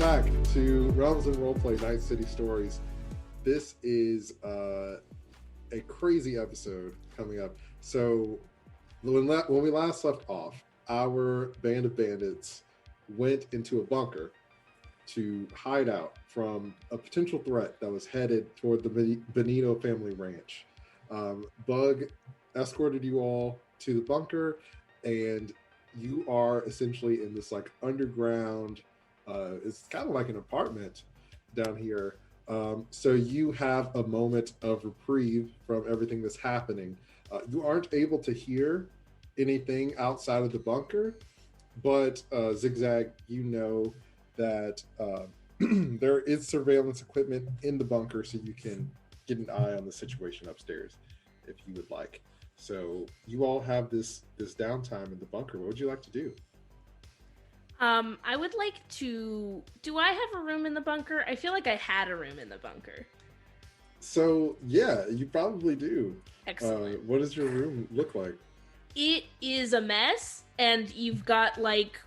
back to Realms and Roleplay Night City Stories. This is a crazy episode coming up. So when we last left off, our band of bandits went into a bunker to hide out from a potential threat that was headed toward the Benito family ranch. Bug escorted you all to the bunker, and you are essentially in this like underground, it's kind of like an apartment down here. So you have a moment of reprieve from everything that's happening. You aren't able to hear anything outside of the bunker, but Zigzag, you know that there is surveillance equipment in the bunker, so you can get an eye on the situation upstairs if you would like. So you all have this downtime in the bunker. What would you like to do? I would like to... Do I have a room in the bunker? I feel like I had a room in the bunker. So, yeah, you probably do. Excellent. What does your room look like? It is a mess, and you've got, like,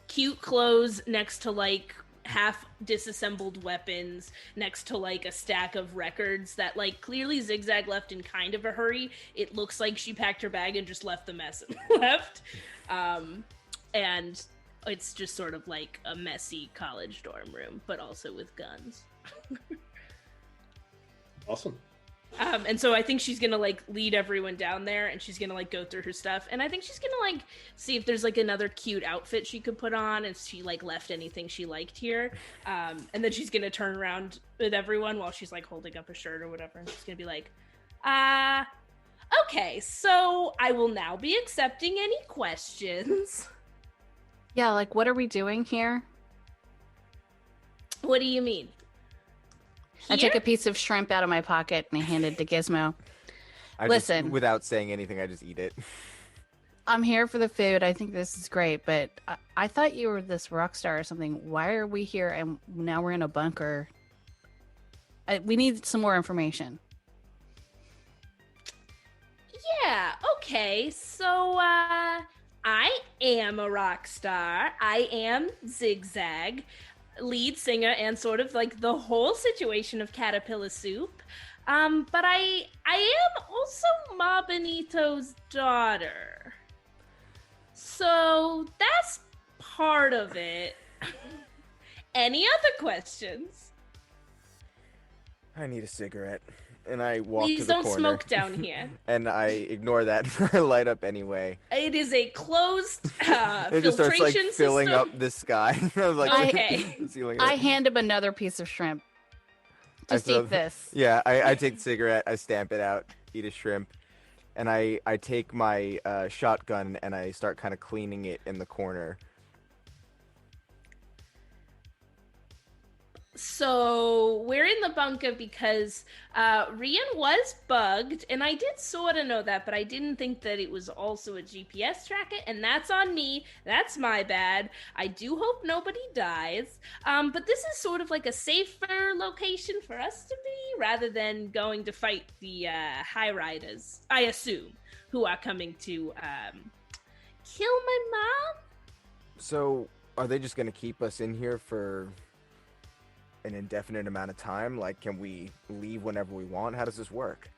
cute clothes next to, like, half disassembled weapons next to, like, a stack of records that, like, clearly Zigzag left in kind of a hurry. It looks like she packed her bag and just left the mess and left. And it's just sort of like a messy college dorm room, but also with guns. Awesome. And so I think she's gonna like lead everyone down there, and she's gonna like go through her stuff, and I think she's gonna like see if there's like another cute outfit she could put on, if she like left anything she liked here. And then she's gonna turn around with everyone while she's like holding up a shirt or whatever, and she's gonna be like, okay, so I will now be accepting any questions. Yeah, like what are we doing here? What do you mean? I took a piece of shrimp out of my pocket and I handed it to Gizmo. Listen. Without saying anything, I just eat it. I'm here for the food. I think this is great, but I thought you were this rock star or something. Why are we here and now we're in a bunker? We need some more information. Yeah, okay. So, I am a rock star. I am Zigzag, lead singer, and sort of like the whole situation of Caterpillar Soup. But I am also Ma Benito's daughter. So that's part of it. Any other questions? I need a cigarette. And I walk Please to the corner. don't smoke down here. And I ignore that. I light up anyway. It is a closed It just starts like filtration filling system. up the sky. I was like, Okay. I hand him another piece of shrimp. Just eat this. Yeah, I take the cigarette, I stamp it out, eat a shrimp, and I take my shotgun and I start kind of cleaning it in the corner. So we're in the bunker because Rian was bugged, and I did sort of know that, but I didn't think that it was also a GPS tracker, and that's on me. That's my bad. I do hope nobody dies. But this is sort of like a safer location for us to be, rather than going to fight the high riders, I assume, who are coming to kill my mom. So are they just going to keep us in here for an indefinite amount of time? Like, can we leave whenever we want? How does this work?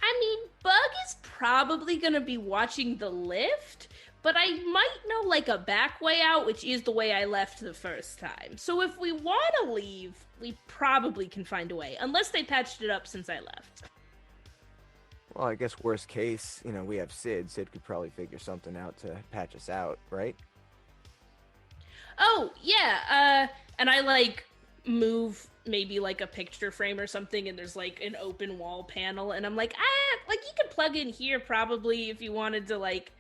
I mean, Bug is probably going to be watching the lift, but I might know, like, a back way out, which is the way I left the first time. So if we want to leave, we probably can find a way, unless they patched it up since I left. Well, I guess worst case, we have Sid. Sid could probably figure something out to patch us out, right? Oh, yeah, and I, like, move maybe like a picture frame or something, and there's like an open wall panel, and I'm like, like you could plug in here probably if you wanted to like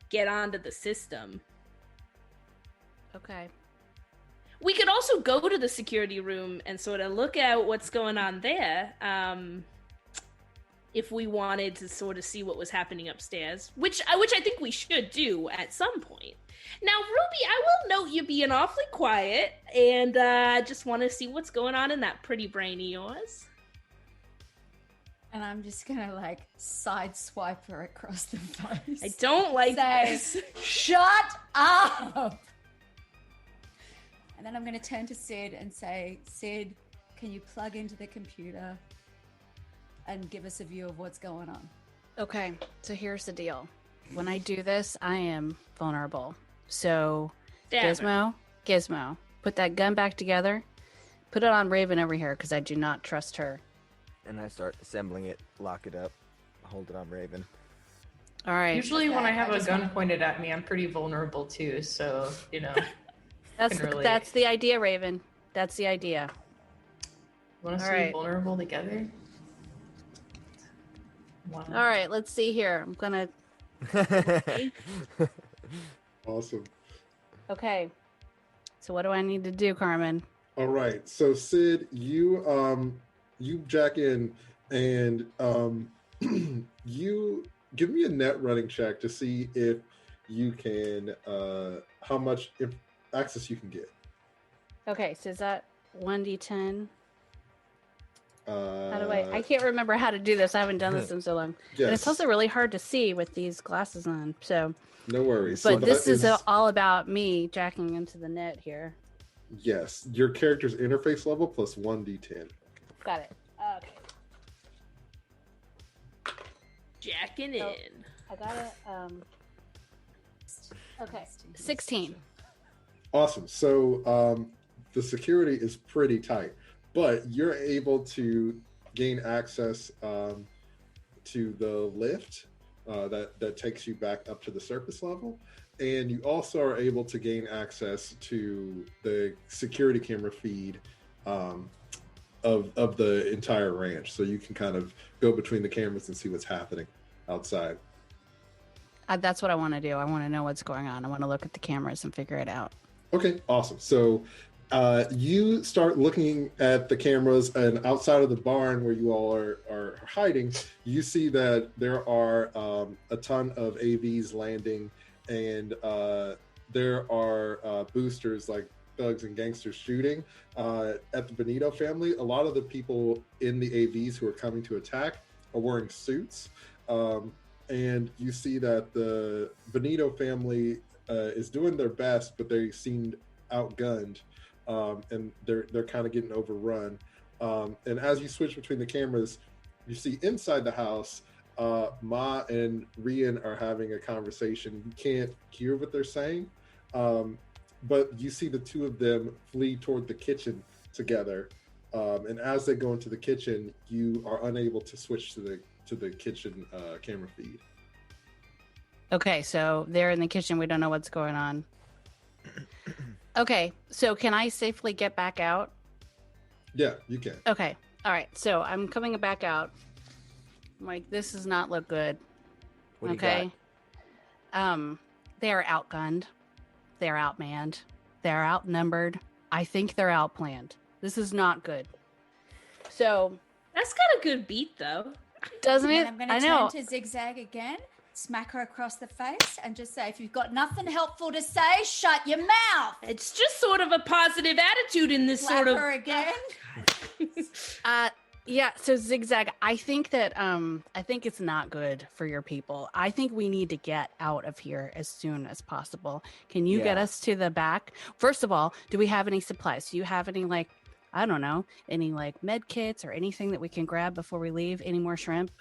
get onto the system. Okay. We could also go to the security room and sort of look at what's going on there, if we wanted to sort of see what was happening upstairs, which I think we should do at some point. Now, Ruby, I will note you being awfully quiet, and just want to see what's going on in that pretty brain of yours. And I'm just gonna like side swipe her across the face. I don't like this. Shut up! And then I'm going to turn to Sid and say, Sid, can you plug into the computer and give us a view of what's going on? Okay, so here's the deal. When I do this, I am vulnerable. So, Damn. Gizmo, put that gun back together. Put it on Raven over here because I do not trust her. And I start assembling it, lock it up, hold it on Raven. All right. Usually when I have a just gun wanna- pointed at me, I'm pretty vulnerable too, so, you know. relate. That's the idea, Raven. That's the idea. Want us All to be right. vulnerable together? Wow. All right, let's see here. I'm gonna. Awesome. Okay. So what do I need to do, Carmen? All right. So Sid, you jack in and you give me a net running check to see if you can how much access you can get. Okay, so is that 1d10? How How do I can't remember how to do this. I haven't done this in so long. Yes. And it's also really hard to see with these glasses on. So, No worries. but So this that is all about me jacking into the net here. yes, your character's interface level plus 1d10. Got it. Okay. Jacking So- in. I got it. Okay. 16. Awesome. So the security is pretty tight, but you're able to gain access to the lift that takes you back up to the surface level, and you also are able to gain access to the security camera feed of the entire ranch, so you can kind of go between the cameras and see what's happening outside. That's what I want to do. I want to know what's going on. I want to look at the cameras and figure it out. Okay, awesome. So you start looking at the cameras, and outside of the barn where you all are hiding, you see that there are a ton of AVs landing, and there are boosters like thugs and gangsters shooting at the Benito family. A lot of the people in the AVs who are coming to attack are wearing suits. And you see that the Benito family is doing their best, but they seemed outgunned, and they're kind of getting overrun. And as you switch between the cameras, you see inside the house, Ma and Rian are having a conversation. You can't hear what they're saying, but you see the two of them flee toward the kitchen together. And as they go into the kitchen, you are unable to switch to the kitchen camera feed. Okay, so they're in the kitchen. We don't know what's going on. Okay, so can I safely get back out? Yeah, you can. Okay, all right. So I'm coming back out. I'm like, this does not look good. What do Okay. They are outgunned. They're outmanned. They're outnumbered. I think they're outplanned. This is not good. So, That's got a good beat, though. doesn't And it? then I'm going I to know. turn to Zigzag again, smack her across the face, and just say, if you've got nothing helpful to say, shut your mouth. It's just sort of a positive attitude in this Slap sort of. her again. Yeah, so Zigzag, I think that I think it's not good for your people. I think we need to get out of here as soon as possible. Can you get Yeah. us to the back? First of all, do we have any supplies? Do you have any, like, I don't know, any like med kits or anything that we can grab before we leave? Any more shrimp?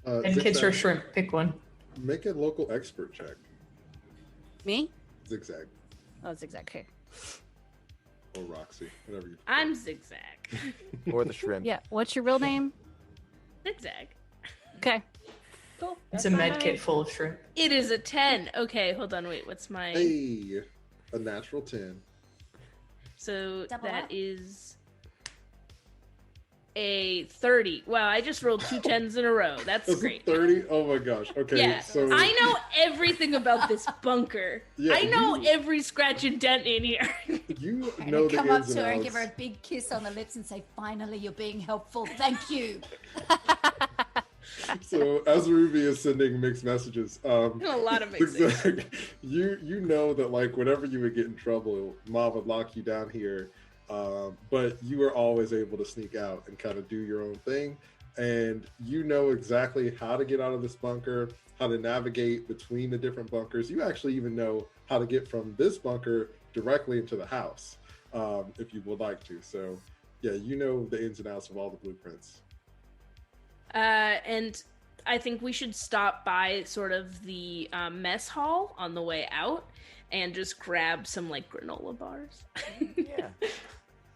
And kids or shrimp, pick one. Make a local expert check. Me? Zigzag Oh, Zigzag. Okay. or Roxy, whatever you. I'm Zigzag. Or the shrimp. Yeah. What's your real name? Zigzag. Okay. Cool. It's a med kit full of shrimp. It is a 10. Okay, hold on. Wait, what's my. Hey, a natural 10. So Double that up. is a 30. Wow, I just rolled 2 10s in a row. That's That's a great. 30. Oh my gosh. Okay, Yeah, so I know everything about this bunker. Yeah, I know you- every scratch and dent in here. you I'm know going the to come up ins to and her and give outs. her a big kiss on the lips and say, finally, you're being helpful. Thank you. So as Ruby is sending mixed messages, A lot of mixing. Zigzag, you know that like whenever you would get in trouble, Mom would lock you down here, but you were always able to sneak out and kind of do your own thing, and you know exactly how to get out of this bunker, how to navigate between the different bunkers. You actually even know how to get from this bunker directly into the house, if you would like to. So, yeah, you know the ins and outs of all the blueprints. And I think we should stop by sort of the mess hall on the way out and just grab some like granola bars. Yeah.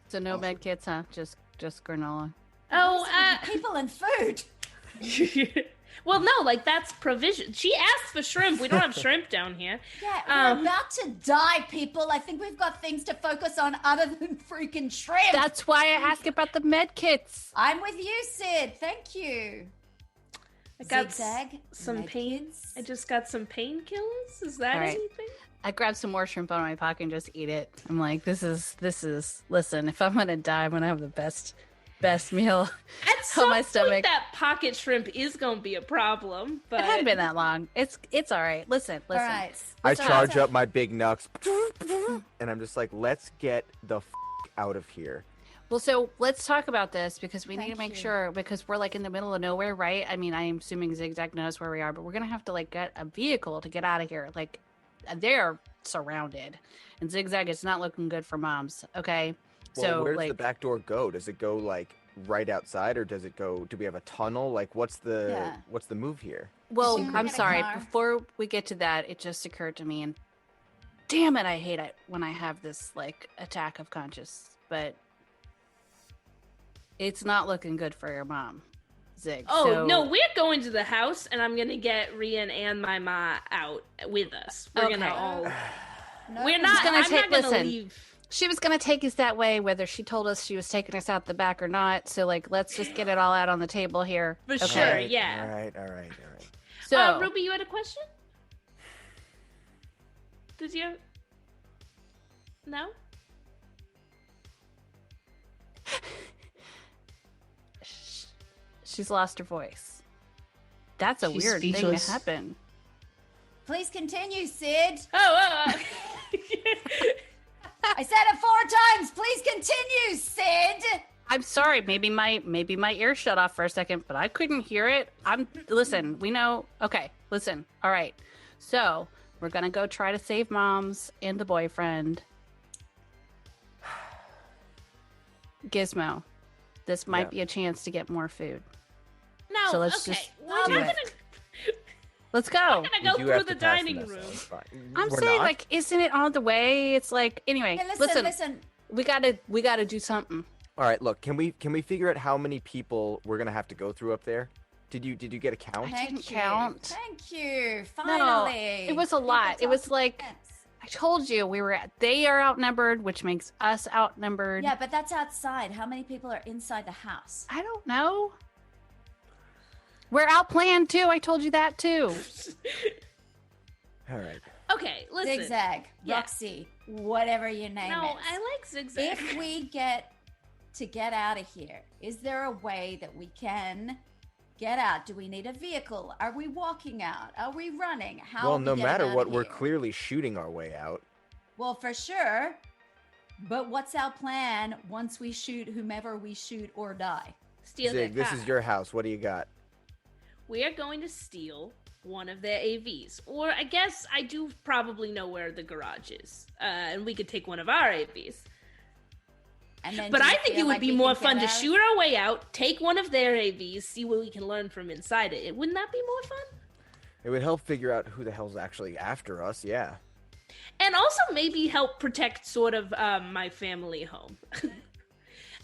So no med kits, huh? Just granola. Oh, people and food. well, no, like that's provision. She asked for shrimp. We don't have shrimp down here. Yeah, we're about to die, people. I think we've got things to focus on other than freaking shrimp. That's why I asked about the med kits. I'm with you, Sid. Thank you. I got Zigzag, some med pain. kits. I just got some painkillers. Is that All right. anything? I grabbed some more shrimp out of my pocket and just eat it. I'm like, this is. Listen, if I'm gonna die, I'm gonna have the best meal At some my point, stomach. that pocket shrimp is gonna be a problem. But It hadn't been that long. It's all right. Listen. All right. I So- charge up my big knucks, and I'm just like, let's get the out of here. Well, so let's talk about this because we need to Thank make you. sure, because we're like in the middle of nowhere, right? I mean, I'm assuming Zigzag knows where we are, but we're gonna have to like get a vehicle to get out of here. Like, they're surrounded, and Zigzag is not looking good for moms. Okay, Well, so where does like, the back door go? Does it go like right outside, or does it go? Do we have a tunnel? Like, what's the move here? well, Should we I'm get a sorry. car? Before we get to that, it just occurred to me, and damn it, I hate it when I have this like attack of conscience, but it's not looking good for your mom, Zig. Oh, so... no, we're going to the house, and I'm going to get Rian and my ma out with us. We're going to Okay. all... No, We're no, not... gonna I'm take- not going to listen. leave. She was going to take us that way, whether she told us she was taking us out the back or not. So, like, let's just get it all out on the table here. For Okay. sure, Alright, yeah. All right. So, Ruby, you had a question? Did you? No? she's lost her voice. That's a She's weird speechless. thing to happen. Please continue, Sid. Oh. I said it 4 times. Please continue, Sid. I'm sorry. Maybe my ear shut off for a second, but I couldn't hear it. Listen, we know. Okay, listen. All right. So, we're going to go try to save moms and the boyfriend. Gizmo, this might Yeah. be a chance to get more food. No, So let's okay. just We're do not it. gonna Let's go. go You do through have the to pass dining message. room. It's fine. I'm We're saying, not? like, isn't it on the way? It's like, anyway, Hey, listen, listen. we gotta do something. All right, look, can we figure out how many people we're gonna have to go through up there? Did you get a count? I didn't Thank you. count. Thank you. No, Finally. it was a People lot. It was talking like- sense. I told you they are outnumbered, which makes us outnumbered. Yeah, but that's outside. How many people are inside the house? I don't know. We're outplanned too. I told you that too. All right. Okay, listen. Zigzag, Yeah. Roxy, whatever your name No, is. I like zigzag. If we get out of here, is there a way that we can get out? Do we need a vehicle? Are we walking out? Are we running? How? Well, are we no getting matter out what, of we're here? clearly shooting our way out. Well, for sure. But what's our plan once we shoot whomever we shoot or die? Steal Zig, their this car. is your house. What do you got? We are going to steal one of their AVs. Or I guess I do probably know where the garage is. And we could take one of our AVs. And then But do you I think feel it would like be we more can fun get to out? shoot our way out, take one of their AVs, see what we can learn from inside it. Wouldn't that be more fun? It would help figure out who the hell's actually after us. Yeah. And also maybe help protect sort of my family home.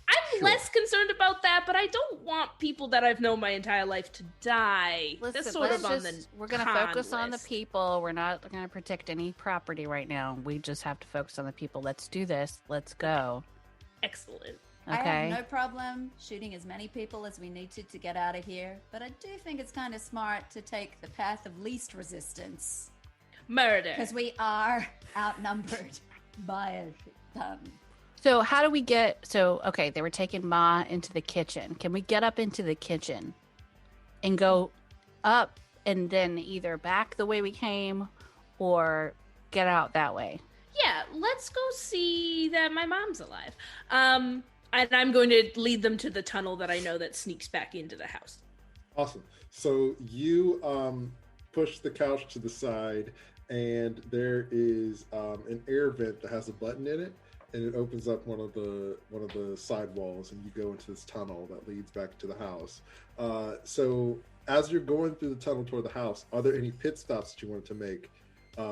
I'm Sure. less concerned about that, but I don't want people that I've known my entire life to die. Listen, That's sort let's of on just, the we're gonna con focus on the list. people. We're not gonna protect any property right now. We just have to focus on the people. Let's do this. Let's go. Excellent. I Okay. have no problem shooting as many people as we need to get out of here, but I do think it's kind of smart to take the path of least resistance Murder. because we are outnumbered by a ton. So how do we get? So okay, they were taking Ma into the kitchen. Can we get up into the kitchen and go up and then either back the way we came or get out that way? Yeah, let's go see that my mom's alive. And I'm going to lead them to the tunnel that I know that sneaks back into the house. Awesome. So you push the couch to the side, and there is an air vent that has a button in it, and it opens up one of the side walls, and you go into this tunnel that leads back to the house. So as you're going through the tunnel toward the house, are there any pit stops that you wanted to make?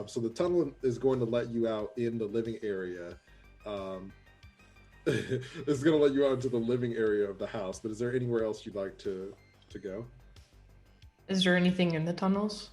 So the tunnel is going to let you out in the living area. It's going to let you out into the living area of the house, but is there anywhere else you'd like to go? Is there anything in the tunnels?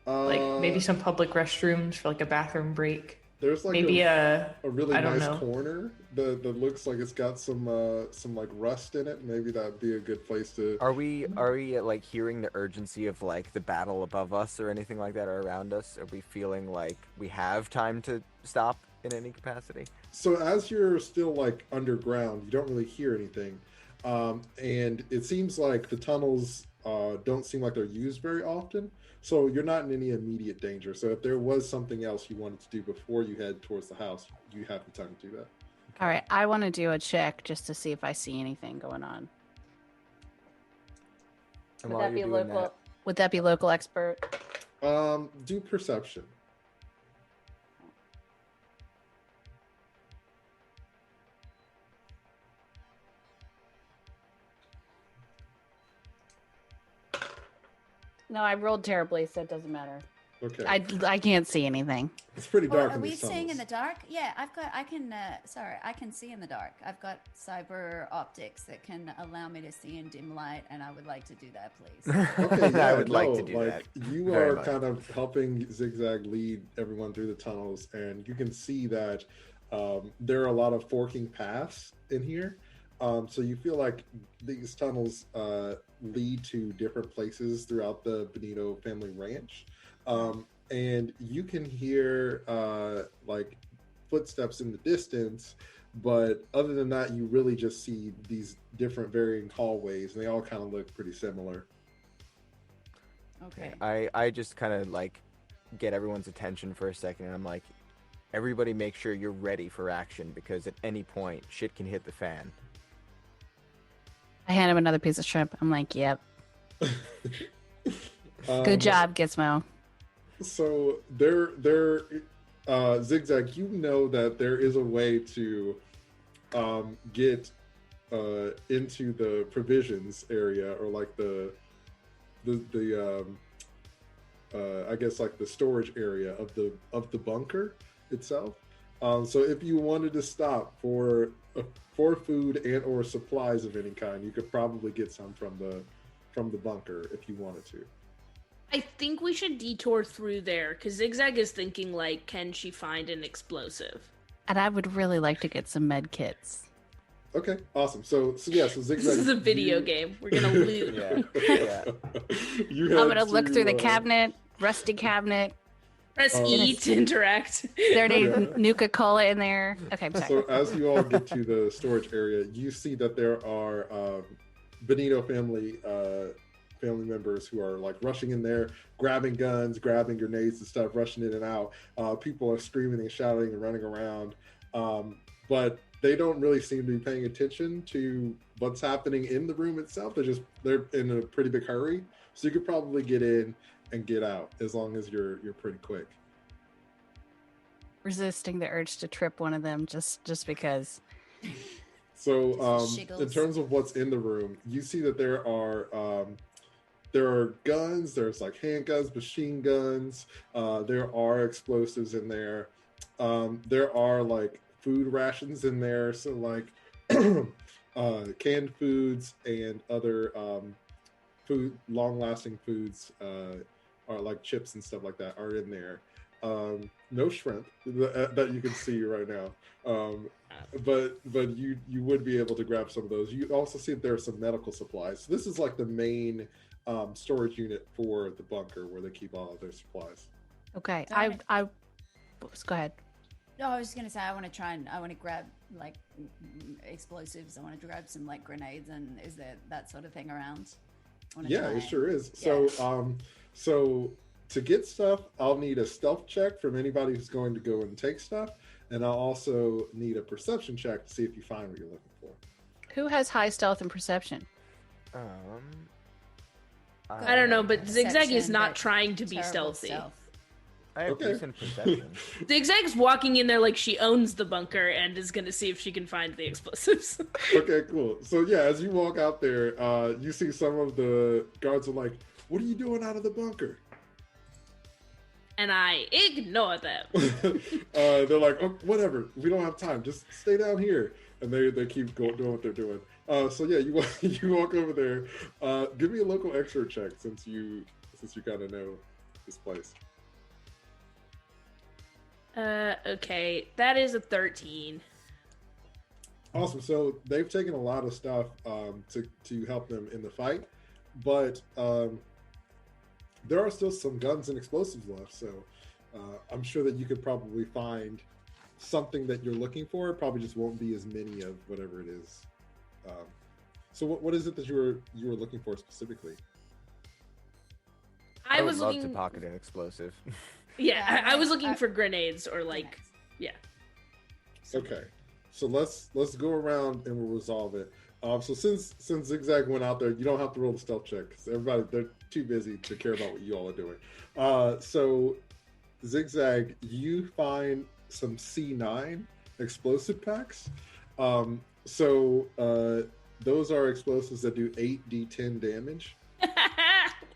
Like maybe some public restrooms for like a bathroom break? There's like maybe a really I don't nice know. corner that looks like it's got some like rust in it. Maybe that'd be a good place to. Are we like hearing the urgency of like the battle above us or anything like that or around us? Are we feeling like we have time to stop in any capacity? So as you're still like underground, you don't really hear anything, and it seems like the tunnels don't seem like they're used very often. So you're not in any immediate danger. So if there was something else you wanted to do before you head towards the house, you have the time to do that. All right, I want to do a check just to see if I see anything going on. And Would while that be you're doing local? Would that be local expert? Do perception. No, I rolled terribly, so it doesn't matter. Okay. I can't see anything. It's pretty dark. Are in we these seeing in tunnels. the dark? Yeah, I can see in the dark. I've got cyber optics that can allow me to see in dim light, and I would like to do that, please. Okay, yeah, I would like to do that. You very are much. kind of helping Zigzag lead everyone through the tunnels, and you can see that there are a lot of forking paths in here. So you feel like these tunnels lead to different places throughout the Benito family ranch. And you can hear like footsteps in the distance, but other than that, you really just see these different varying hallways, and they all kind of look pretty similar. Okay. I just kind of like get everyone's attention for a second, and I'm like, everybody make sure you're ready for action, because at any point shit can hit the fan. I hand him another piece of shrimp. I'm like, yep. Good job, Gizmo. So Zigzag, you know that there is a way to get into the provisions area, or like the I guess like the storage area of the bunker itself. So if you wanted to stop for food and or supplies of any kind, you could probably get some from the bunker if you wanted to. I think we should detour through there, because Zigzag is thinking, like, can she find an explosive? And I would really like to get some med kits. Okay, awesome. So Zigzag. This is a video game. We're gonna loot. Yeah. I'm gonna look through the cabinet, rusty cabinet. Press E to interact. There any Nuka-Cola in there? Okay, I'm sorry. So as you all get to the storage area, you see that there are Benito family members who are like rushing in there, grabbing guns, grabbing grenades and stuff, rushing in and out. People are screaming and shouting and running around, but they don't really seem to be paying attention to what's happening in the room itself. They're in a pretty big hurry, so you could probably get in and get out as long as you're pretty quick. Resisting the urge to trip one of them just because. So Shiggles. in terms of what's in the room, you see that there are guns, there's like handguns, machine guns, there are explosives in there, there are like food rations in there, so like canned foods and other long-lasting foods are like chips and stuff like that are in there. No shrimp that you can see right now, but you would be able to grab some of those. You also see that there are some medical supplies. So this is like the main storage unit for the bunker where they keep all of their supplies. Okay, Darn I go ahead. No, I was gonna say I want to grab like explosives. I want to grab some like grenades, and is there that sort of thing around? Yeah, it sure is. Yeah. So to get stuff, I'll need a stealth check from anybody who's going to go and take stuff, and I'll also need a perception check to see if you find what you're looking for. Who has high stealth and perception? I don't know, but Zigzag is Perception, not but trying to be terrible stealthy. stealth. I have Okay. decent perception. Zigzag's walking in there like she owns the bunker and is going to see if she can find the explosives. Okay, cool. So yeah, as you walk out there, you see some of the guards are like, "What are you doing out of the bunker?" And I ignore them. They're like, oh, "Whatever, we don't have time. Just stay down here." And they keep doing what they're doing. So yeah, you walk over there. Give me a local expert check since you kind of know this place. Okay, that is a 13. Awesome. So they've taken a lot of stuff to help them in the fight, but there are still some guns and explosives left. So I'm sure that you could probably find something that you're looking for. It probably just won't be as many of whatever it is. So what is it that you were looking for specifically? I would was love looking to pocket an explosive. Yeah, I was looking for grenades or like, yeah. Okay, so let's go around and we'll resolve it. So since Zigzag went out there, you don't have to roll the stealth check because they're too busy to care about what you all are doing. So Zigzag, you find some C9 explosive packs. So those are explosives that do 8d10 damage.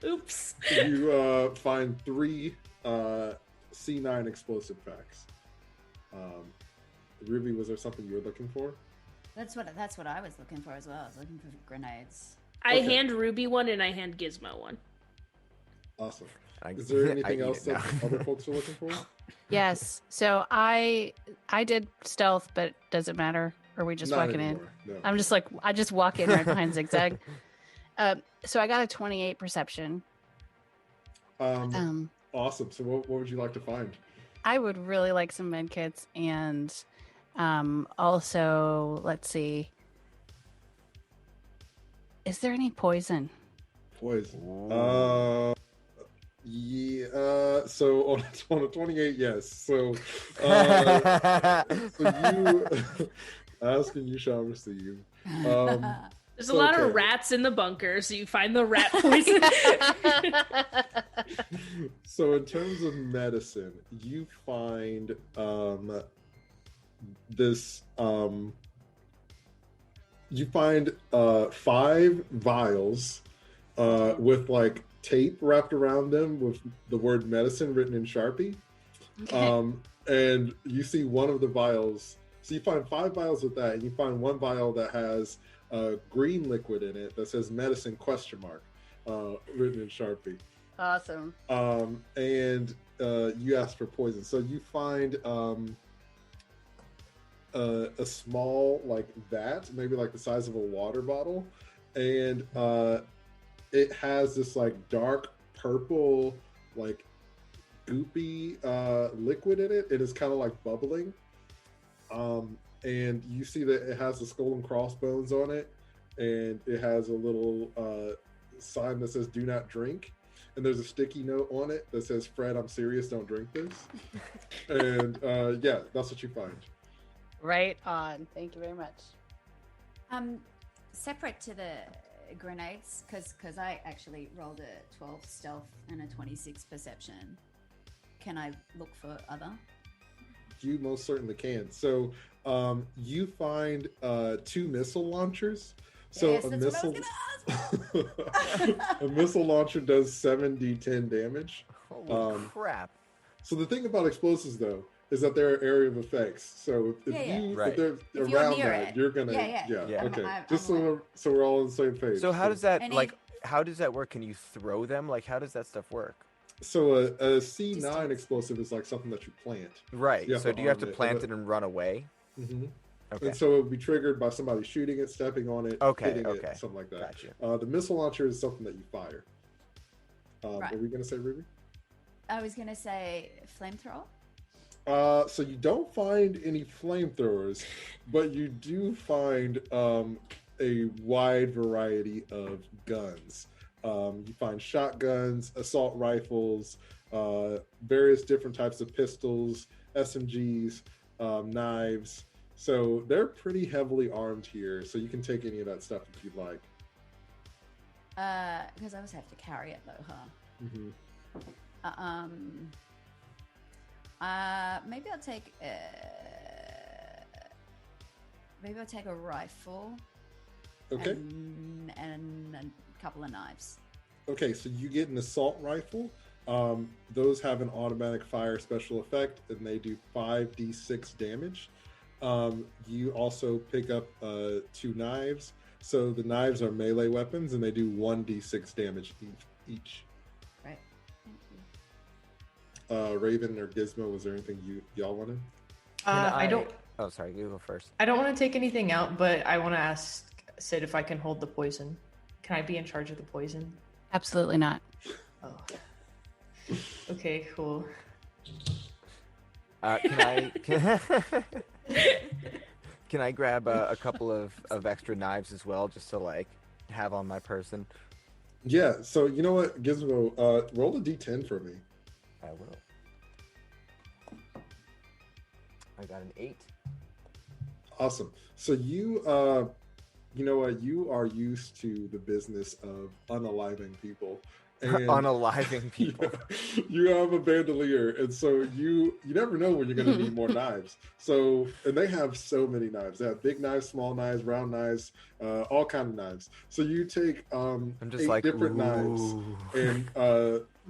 Oops. You find 3 C9 explosive packs. Ruby, was there something you were looking for? That's what I was looking for as well. I was looking for grenades. I Okay. hand Ruby one and I hand Gizmo one. Awesome. Is there anything else that other folks are looking for? Yes. So I did stealth, but does it matter? Or are we just Not walking anymore, in? no. I'm just like, I just walk in right behind Zigzag. So I got a 28 perception. Awesome. So what would you like to find? I would really like some med kits and also, let's see. Is there any poison? Poison. Yeah. So on a 28, yes. So you asking you shall receive. There's a lot of rats in the bunker, so you find the rat poison. So in terms of medicine, you find this. You find 5 vials with like tape wrapped around them with the word medicine written in Sharpie. Okay. And you see one of the vials. So you find 5 vials with that, and you find one vial that has green liquid in it that says medicine ? Written in Sharpie. Awesome. And you ask for poison. So you find a small like vat, maybe like the size of a water bottle, and it has this like dark purple, like goopy liquid in it. It is kind of like bubbling. And you see that it has the skull and crossbones on it, and it has a little sign that says "Do not drink." And there's a sticky note on it that says, "Fred, I'm serious, don't drink this." And yeah, that's what you find. Right on. Thank you very much. Separate to the grenades, because I actually rolled a 12 stealth and a 26 perception. Can I look for other? You most certainly can. So you find 2 missile launchers. So Yes, that's what I was a missile launcher does 7d10 damage. Holy crap. So the thing about explosives, though, is that they're area of effects. So if Right. they're If you're around near that, it. you're gonna Yeah. okay. I'm Just so we're all on the same page. So how does that Any- how does that work? Can you throw them? Like how does that stuff work? So a C9 Distance. explosive is like something that you plant. Right. You have So to do you have to arm it, plant and it and run away? Mm-hmm. Okay. And so it would be triggered by somebody shooting it, stepping on it, Okay, hitting okay. it, something like that. Gotcha. The missile launcher is something that you fire. Right. What were we going to say, Ruby? I was gonna say flamethrower. So you don't find any flamethrowers, but you do find a wide variety of guns. You find shotguns, assault rifles, various different types of pistols, SMGs, knives. So they're pretty heavily armed here, so you can take any of that stuff if you'd like. Because I always have to carry it though, huh? Mm-hmm. Maybe I'll take a rifle. Okay. And a couple of knives. Okay, so you get an assault rifle. Those have an automatic fire special effect, and they do 5d6 damage. You also pick up 2 knives. So the knives are melee weapons, and they do 1d6 damage each. Right. Thank you. Raven or Gizmo, was there anything y'all wanted? I don't. Oh, sorry. You go first. I don't want to take anything out, but I want to ask Sid if I can hold the poison. Can I be in charge of the poison? Absolutely not. Oh. Okay, cool. Can I grab a couple of extra knives as well, just to like have on my person? Yeah. So you know what, Gizmo, roll a d10 for me. I will. I got an 8. Awesome. So you know what, you are used to the business of unaliving people. And Unaliving people. You have a bandolier, and so you never know when you're going to need more knives. So, and they have so many knives. They have big knives, small knives, round knives, all kind of knives. So you take I'm just 8 like, different knives and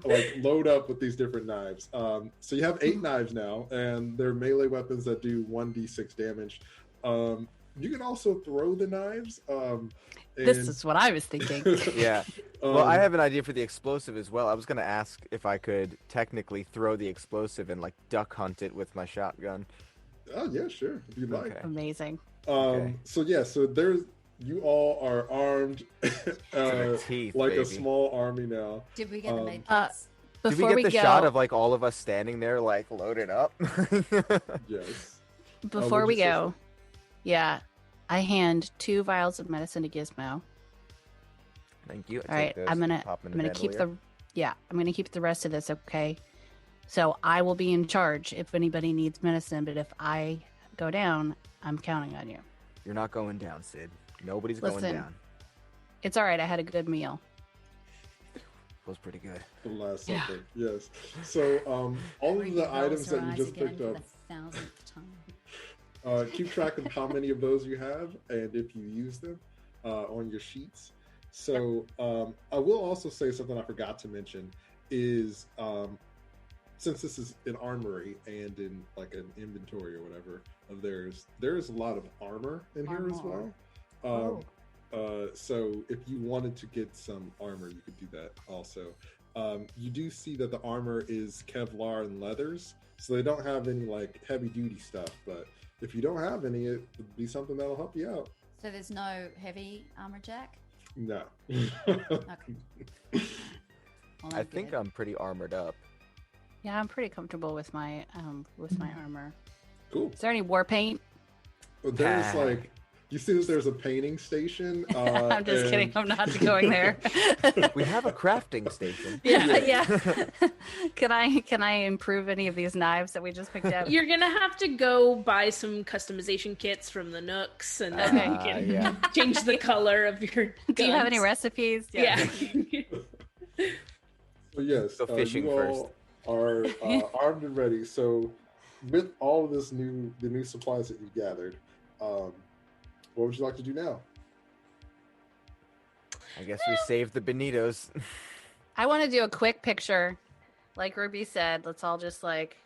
like load up with these different knives. So you have 8 knives now, and they're melee weapons that do 1d6 damage. You can also throw the knives. This is what I was thinking. Yeah. Well, I have an idea for the explosive as well. I was going to ask if I could technically throw the explosive and like duck hunt it with my shotgun. Oh yeah, sure. If you'd like. Okay. Amazing. Okay. So yeah, so there's, you all are armed teeth, like baby. a small army now. Did we get the med Uh, kits? Did Before we get the go, shot of like all of us standing there like loaded up? Yes. before would we you say go, yeah, I hand 2 vials of medicine to Gizmo. Thank you. All right, I'm gonna keep I'm gonna keep the rest of this, okay? So I will be in charge if anybody needs medicine, but if I go down, I'm counting on you. You're not going down, Sid. Nobody's Listen. going down. It's all right. I had a good meal. Was pretty good. The Last Yeah. Supper. Yes. So all of the items that you just picked up, For the 1000th time. keep track of how many of those you have and if you use them on your sheets. So I will also say something I forgot to mention is since this is an armory and in like an inventory or whatever of theirs, there is a lot of armor in here as well. So if you wanted to get some armor, you could do that also. You do see that the armor is Kevlar and leathers, so they don't have any like heavy duty stuff, but if you don't have any, it would be something that'll help you out. So there's no heavy armor jack? No. Okay. Well, I think I'm pretty armored up. Yeah, I'm pretty comfortable with my armor. Cool. Is there any war paint? But there's like, you see that there's a painting station. I'm just kidding. I'm not going there. We have a crafting station. Yeah. Can I improve any of these knives that we just picked up? You're gonna have to go buy some customization kits from the Nooks, and then you can yeah. change the color of your guns. Do you have any recipes? Yeah. So yes, Go fishing you all are armed and ready. So with all of the new supplies that you've gathered, what would you like to do now? I guess we saved the Benitos. I want to do a quick picture. Like Ruby said, let's all just like...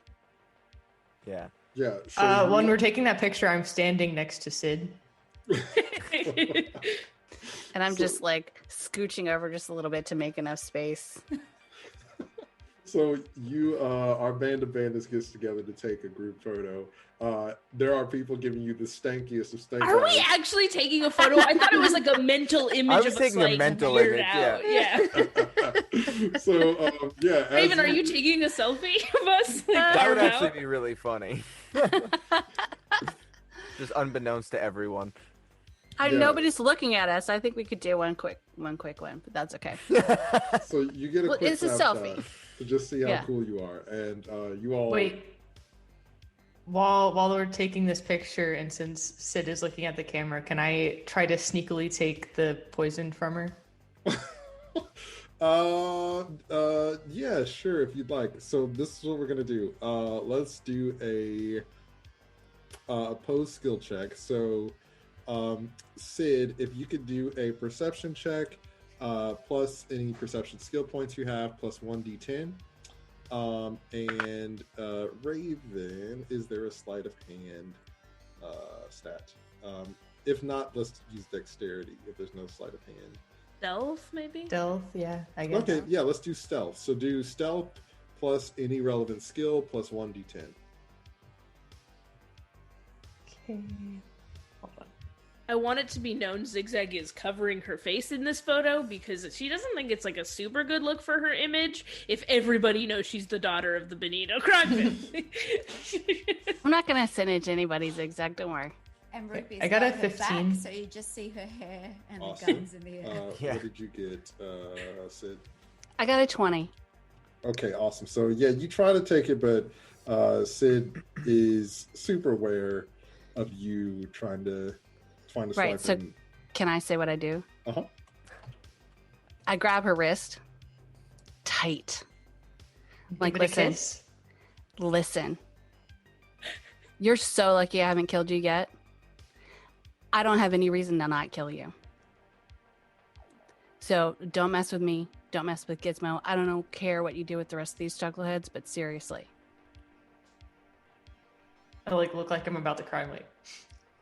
Yeah. Yeah. So When we're taking that picture, I'm standing next to Sid. And I'm just like scooching over just a little bit to make enough space. So you, our band of bandits gets together to take a group photo. There are people giving you the stankiest of stank Are we eyes. actually taking a photo? I thought it was like a mental image I was of us taking a like mental weird image, out. Yeah. So yeah. as Raven, are you taking a selfie of us? Like, That would arm actually out? be really funny. Just unbeknownst to everyone. Yeah. Nobody's looking at us. I think we could do one quick one, but that's okay. So you get a Well, quick it's a snapshot selfie. to just see how Yeah. cool you are, and you all. Wait. While we're taking this picture, and since Sid is looking at the camera, can I try to sneakily take the poison from her? Yeah, sure, if you'd like. So this is what we're gonna do. Let's do a opposed skill check. So, Sid, if you could do a perception check, plus any perception skill points you have, plus 1d10. And Raven, is there a sleight of hand stat? If not, let's use dexterity if there's no sleight of hand. Stealth, maybe? Stealth, yeah, I guess. Okay, yeah, let's do stealth. So do stealth plus any relevant skill plus 1d10. Okay. Hold on. I want it to be known Zigzag is covering her face in this photo because she doesn't think it's like a super good look for her image if everybody knows she's the daughter of the Benito crime family. I'm not gonna sinage anybody, Zigzag. Don't worry. And Ruby's I got a her 15. back, so you just see her hair and Awesome. the guns in the air. Yeah. What did you get, Sid? I got a 20. Okay, awesome. So yeah, you try to take it, but Sid is super aware of you trying to Right, swipe so in. can I say what I do? Uh-huh. I grab her wrist tight. Like, Give it a listen, kiss. listen. You're so lucky I haven't killed you yet. I don't have any reason to not kill you. So don't mess with me. Don't mess with Gizmo. I don't care what you do with the rest of these chuckleheads, but seriously. I look like I'm about to cry. I'm like,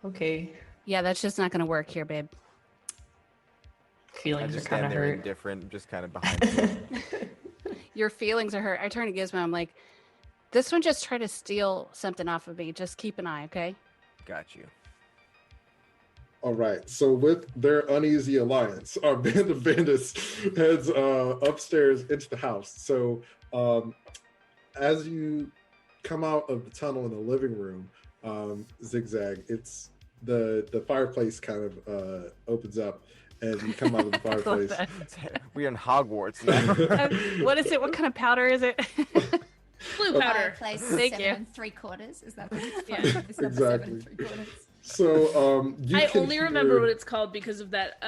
okay. Yeah, that's just not going to work here, babe. I Feelings are just kind stand of there hurt. indifferent, just kind of behind him. Your feelings are hurt. I turn to Gizmo. I'm like, this one just tried to steal something off of me. Just keep an eye, okay? Got you. All right. So with their uneasy alliance, our band of bandits heads upstairs into the house. So as you come out of the tunnel in the living room, Zigzag, it's the fireplace kind of opens up, and you come out of the fireplace. We're in Hogwarts now. What is it? What kind of powder is it? Blue powder. Fireplace Thank 7 3/4. Is that what it's Yeah. from? It's number Exactly. 7 3/4. So you I can only hear- remember what it's called because of that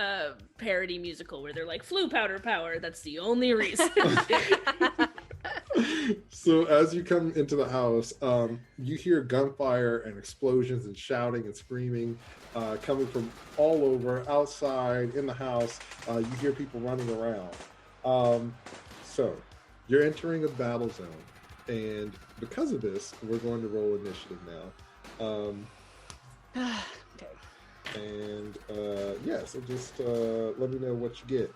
parody musical where they're like, flu powder power. That's the only reason. So as you come into the house, you hear gunfire and explosions and shouting and screaming coming from all over, outside, in the house. You hear people running around. So you're entering a battle zone, and because of this, we're going to roll initiative now. Okay. And yeah, so just let me know what you get.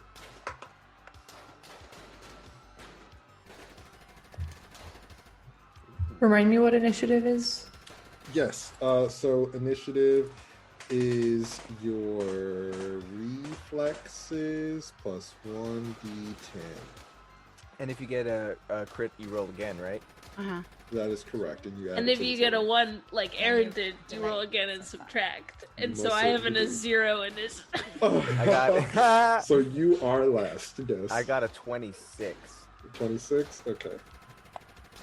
Remind me what initiative is? Yes. So initiative is your reflexes plus 1d10. And if you get a crit, you roll again, right? Uh-huh. That is correct. And you add And it if to you the get a total. 1, like Aaron did, you roll again and subtract. And You so most I have certainly a do. 0 in this. I got So you are last. Yes. I got a 26. 26. Okay.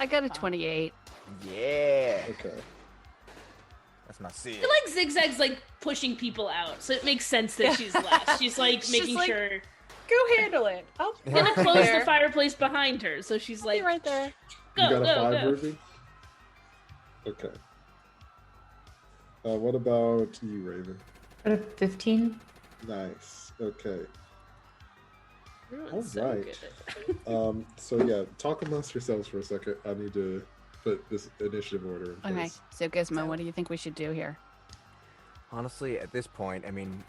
I got a 28. Yeah. Okay. That's my C. I feel like Zigzag's like pushing people out, so it makes sense that she's last. She's like She's making like, sure. Go handle it. I'll Gonna right close there. the fireplace behind her, so she's Be like, right there. go, You got a go, 5, go. Ruby? Okay. What about you, Raven? Got a 15. Nice. Okay. Everyone's All right. good. So yeah, talk amongst yourselves for a second. I need to put this initiative order in Okay, place. so Gizmo, what do you think we should do here? Honestly, at this point, I mean,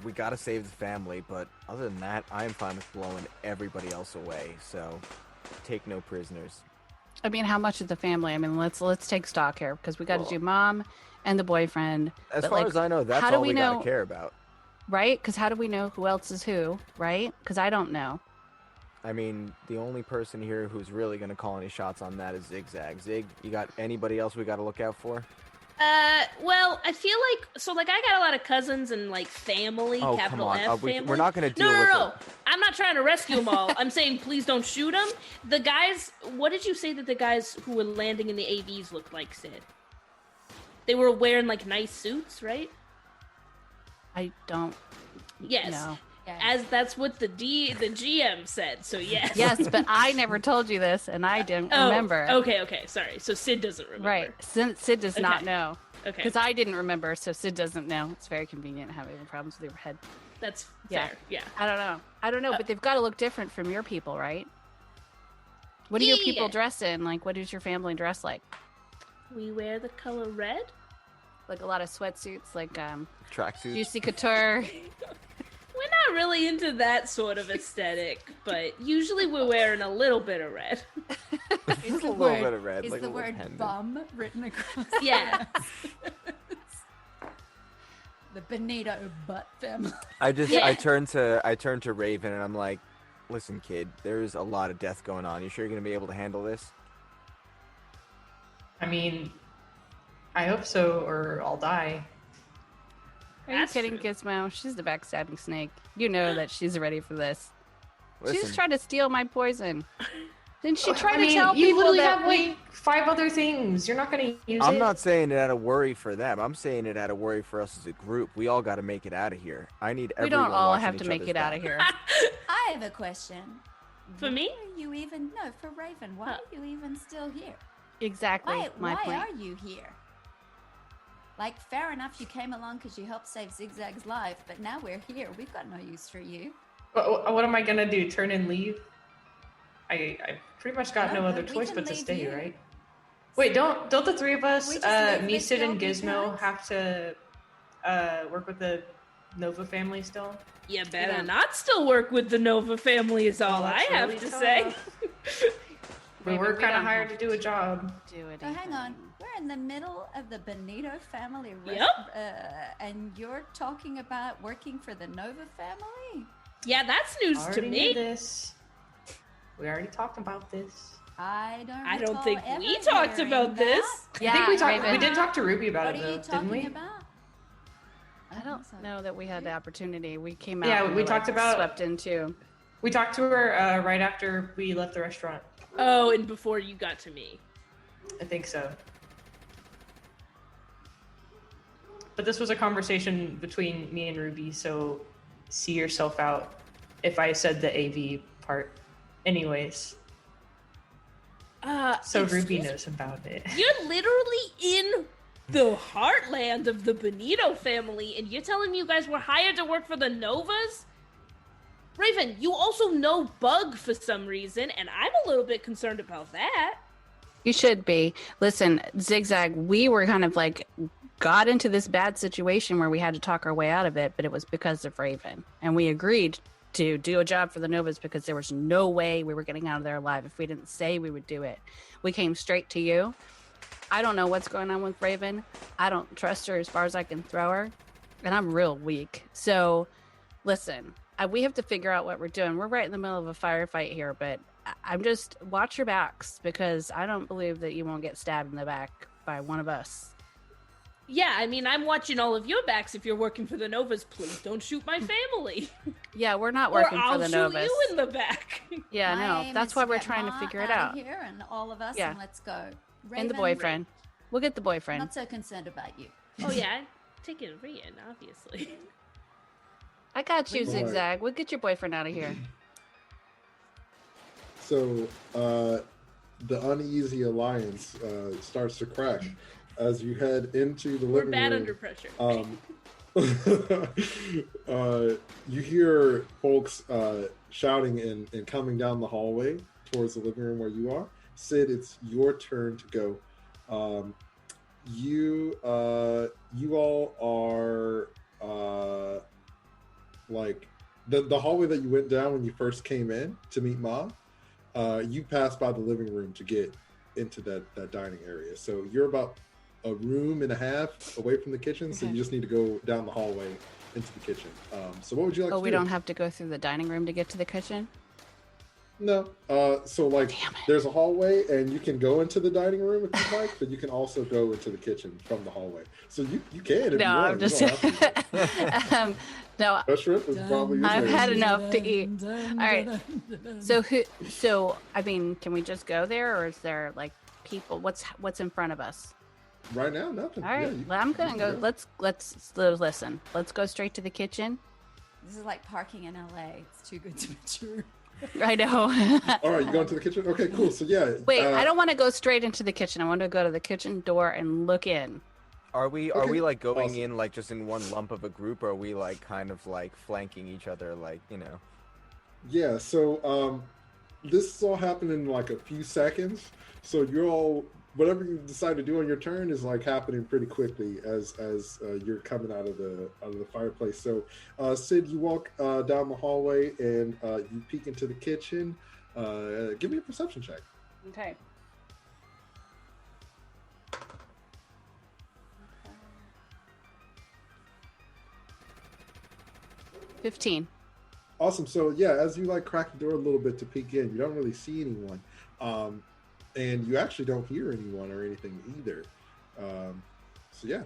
we gotta save the family, but other than that, I am fine with blowing everybody else away, so take no prisoners. I mean, how much of the family? I mean, let's take stock here because we got to Well- do mom and the boyfriend, As But, far like, as I know, that's how do all we we know- gotta care about. right? Because how do we know who else is who, right? Because I don't know. I mean, the only person here who's really gonna call any shots on that is Zigzag. Zig, you got anybody else we gotta look out for? Well, I feel like I got a lot of cousins and like family, Oh, come capital on. F We're family. not gonna deal No, with no. it. I'm not trying to rescue them all. I'm saying please don't shoot them. The guys, what did you say that the guys who were landing in the AVs looked like, Sid? They were wearing like nice suits, right? I don't Yes. know. as that's what the GM said. So yes. Yes, but I never told you this, and I didn't remember. Okay. Sorry. So Sid doesn't remember. Right. Sid does not know. Okay. Because I didn't remember, so Sid doesn't know. It's very convenient having problems with your head. That's fair. Yeah. I don't know, but they've got to look different from your people, right? What do your people dress in? Like, what does your family dress like? We wear the color red. Like a lot of sweatsuits, like Tracksuits. juicy couture. We're not really into that sort of aesthetic, but usually we're wearing a little bit of red. Just a little bit of red. Is like the a little word pendant. bum written across? Yeah. The Benito butt family. I turn to Raven and I'm like, listen, kid, there's a lot of death going on. You sure you're gonna be able to handle this? I mean, I hope so, or I'll die. Are you kidding, Gizmo? She's the backstabbing snake. You know that she's ready for this. Listen, She just tried to steal my poison. Didn't she try I to mean, tell you people literally that have like 5 other things. You're not gonna use it. I'm not saying it out of worry for them. I'm saying it out of worry for us as a group. We all got to make it out of here. I need we everyone don't all watching have to each make other's it out back. of here. I have a question. For me? Why are you even for Raven? Why are you even still here? Exactly. Why point. are you here? Like, fair enough, you came along because you helped save Zigzag's life, but now we're here. We've got no use for you. What am I gonna do? Turn and leave? I pretty much got No, no other but we choice can but to leave stay, you. right? Wait, don't the 3 of us, We just leave me, this Sid, and girl Gizmo, behind? have to work with the Nova family still? You better not still work with the Nova family is all I that's have really to tough. say. We were kind of hired to do a job. Do it. So hang on. We're in the middle of the Benito family and you're talking about working for the Nova family? Yeah, that's news to Already me. knew this. We already talked about this. I I recall don't think ever we talked hearing about that. this. Yeah, I think we talked. Raven. We did talk to Ruby about What it are you though, didn't talking we? about? I don't know that we had the opportunity. We came out. Yeah, and we were, talked about- swept into. We talked to her right after we left the restaurant. Oh, and before you got to me. I think so. But this was a conversation between me and Ruby, so see yourself out if I said the AV part. Anyways. So Ruby knows about it. You're literally in the heartland of the Benito family, and you're telling me you guys were hired to work for the Novas? Raven, you also know Bug for some reason, and I'm a little bit concerned about that. You should be. Listen, Zigzag, we were kind of like got into this bad situation where we had to talk our way out of it, but it was because of Raven. And we agreed to do a job for the Novas because there was no way we were getting out of there alive if we didn't say we would do it. We came straight to you. I don't know what's going on with Raven. I don't trust her as far as I can throw her. And I'm real weak. So, listen, we have to figure out what we're doing. We're right in the middle of a firefight here, but I'm just watch your backs because I don't believe that you won't get stabbed in the back by one of us. Yeah, I mean, I'm watching all of your backs if you're working for the Novas. Please don't shoot my family. Yeah, we're not working for the Or Novas. I'll shoot you in the back. Yeah, My no, aim that's is why to we're get trying to Ma figure it out out. of here and all of us, Yeah. and let's go. And the Raven, boyfriend. We'll get the boyfriend. Not so concerned about you. Oh, yeah, taking Rian, obviously. I got you, All right. Zigzag. We'll get your boyfriend out of here. So the uneasy alliance starts to crack as you head into the We're living bad room. under pressure. You hear folks shouting and coming down the hallway towards the living room where you are. Sid, it's your turn to go. You all are like the hallway that you went down when you first came in to meet Ma. You passed by the living room to get into that dining area. So you're about a room and a half away from the kitchen. So you just need to go down the hallway into the kitchen. So what would you like to do? We don't have to go through the dining room to get to the kitchen? No. So like there's a hallway and you can go into the dining room if you like, but you can also go into the kitchen from the hallway. So you can if you No, want. I'm just... You don't have to. No, That shrimp is probably your I've favorite. had enough to eat. All right. So I mean, can we just go there, or is there like people? What's in front of us? Right now, nothing. All right, Yeah, well, I'm gonna go. Let's listen. Let's go straight to the kitchen. This is like parking in LA. It's too good to be true. I know. All right, you going to the kitchen? Okay, cool. So yeah. Wait, I don't want to go straight into the kitchen. I want to go to the kitchen door and look in. Are we Okay. like going Awesome. in like just in one lump of a group, or are we like kind of like flanking each other, like, you know? Yeah. So this is all happening in like a few seconds. So you're all whatever you decide to do on your turn is like happening pretty quickly as you're coming out of the fireplace. So Sid, you walk down the hallway and you peek into the kitchen. Give me a perception check. Okay. 15. Awesome. So yeah, as you like crack the door a little bit to peek in, you don't really see anyone, and you actually don't hear anyone or anything either. So yeah,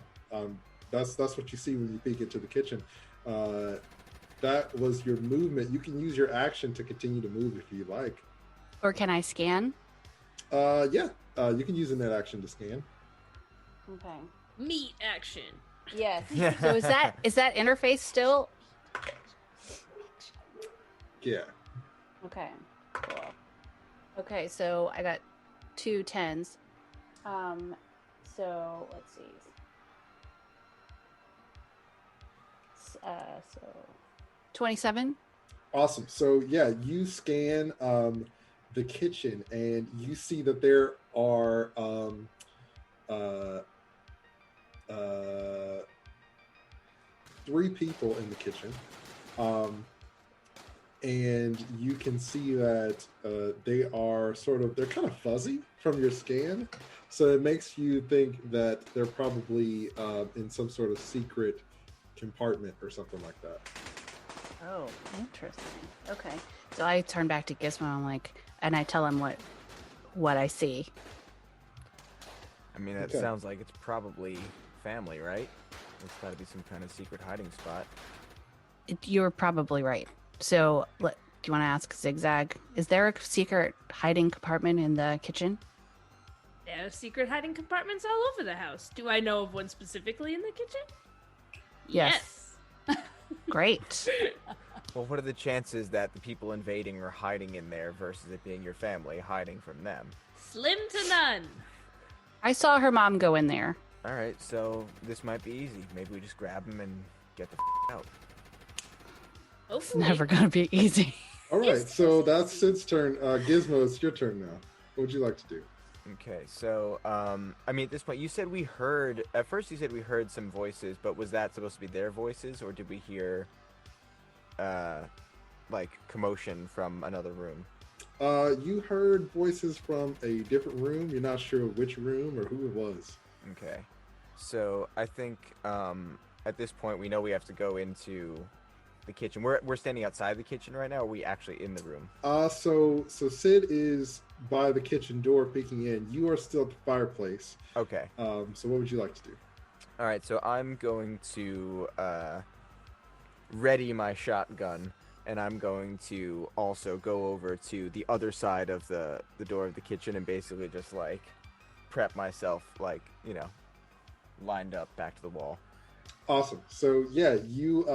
that's what you see when you peek into the kitchen. That was your movement. You can use your action to continue to move if you like. Or can I scan? Yeah, you can use a net action to scan. Okay. Meat action. Yes. So is that interface still? Yeah. Okay. Cool. Okay, so I got 2 10s. So let's see. So 27. Awesome. So yeah, you scan the kitchen and you see that there are 3 people in the kitchen. And you can see that they're kind of fuzzy from your scan. So it makes you think that they're probably in some sort of secret compartment or something like that. Oh, interesting. Okay. So I turn back to Gizmo and I tell him what I see. I mean, that Okay. sounds like it's probably family, right? It's got to be some kind of secret hiding spot. You're probably right. So, do you want to ask Zigzag? Is there a secret hiding compartment in the kitchen? There are secret hiding compartments all over the house. Do I know of one specifically in the kitchen? Yes. Great. Well, what are the chances that the people invading are hiding in there versus it being your family hiding from them? Slim to none. I saw her mom go in there. All right, so this might be easy. Maybe we just grab them and get the out. It's Hopefully. never going to be easy. All right, so that's Sid's turn. Gizmo, it's your turn now. What would you like to do? Okay, so, I mean, at this point, you said we heard, at first you said we heard some voices, but was that supposed to be their voices, or did we hear, like, commotion from another room? You heard voices from a different room. You're not sure which room or who it was. Okay, so I think, at this point, we know we have to go into the kitchen. We're standing outside the kitchen right now, or are we actually in the room? So Sid is by the kitchen door peeking in. You are still at the fireplace. Okay. So what would you like to do? All right, so I'm going to ready my shotgun, and I'm going to also go over to the other side of the door of the kitchen and basically just, like, prep myself, like, you know, lined up back to the wall. Awesome. So yeah, you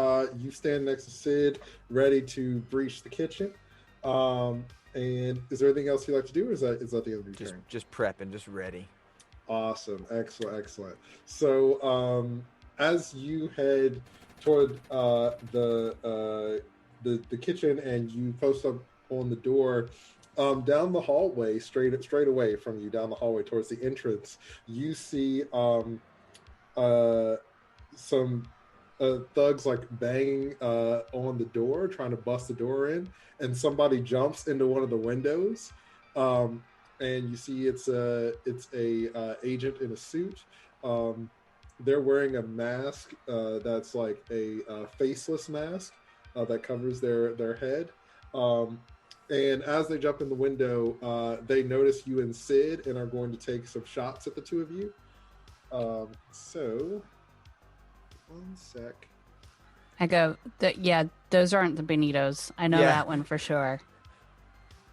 stand next to Sid, ready to breach the kitchen. And is there anything else you'd like to do, or is that the end of your turn? Just prep and just ready. Awesome. Excellent. So as you head toward the kitchen and you post up on the door, down the hallway, straight away from you, down the hallway towards the entrance, you see some thugs like banging on the door, trying to bust the door in, and somebody jumps into one of the windows, and you see it's a agent in a suit. They're wearing a mask that's like a faceless mask that covers their head. And as they jump in the window, they notice you and Sid and are going to take some shots at the two of you. So, one sec. I go, yeah, those aren't the Benitos. I know Yeah. that one for sure.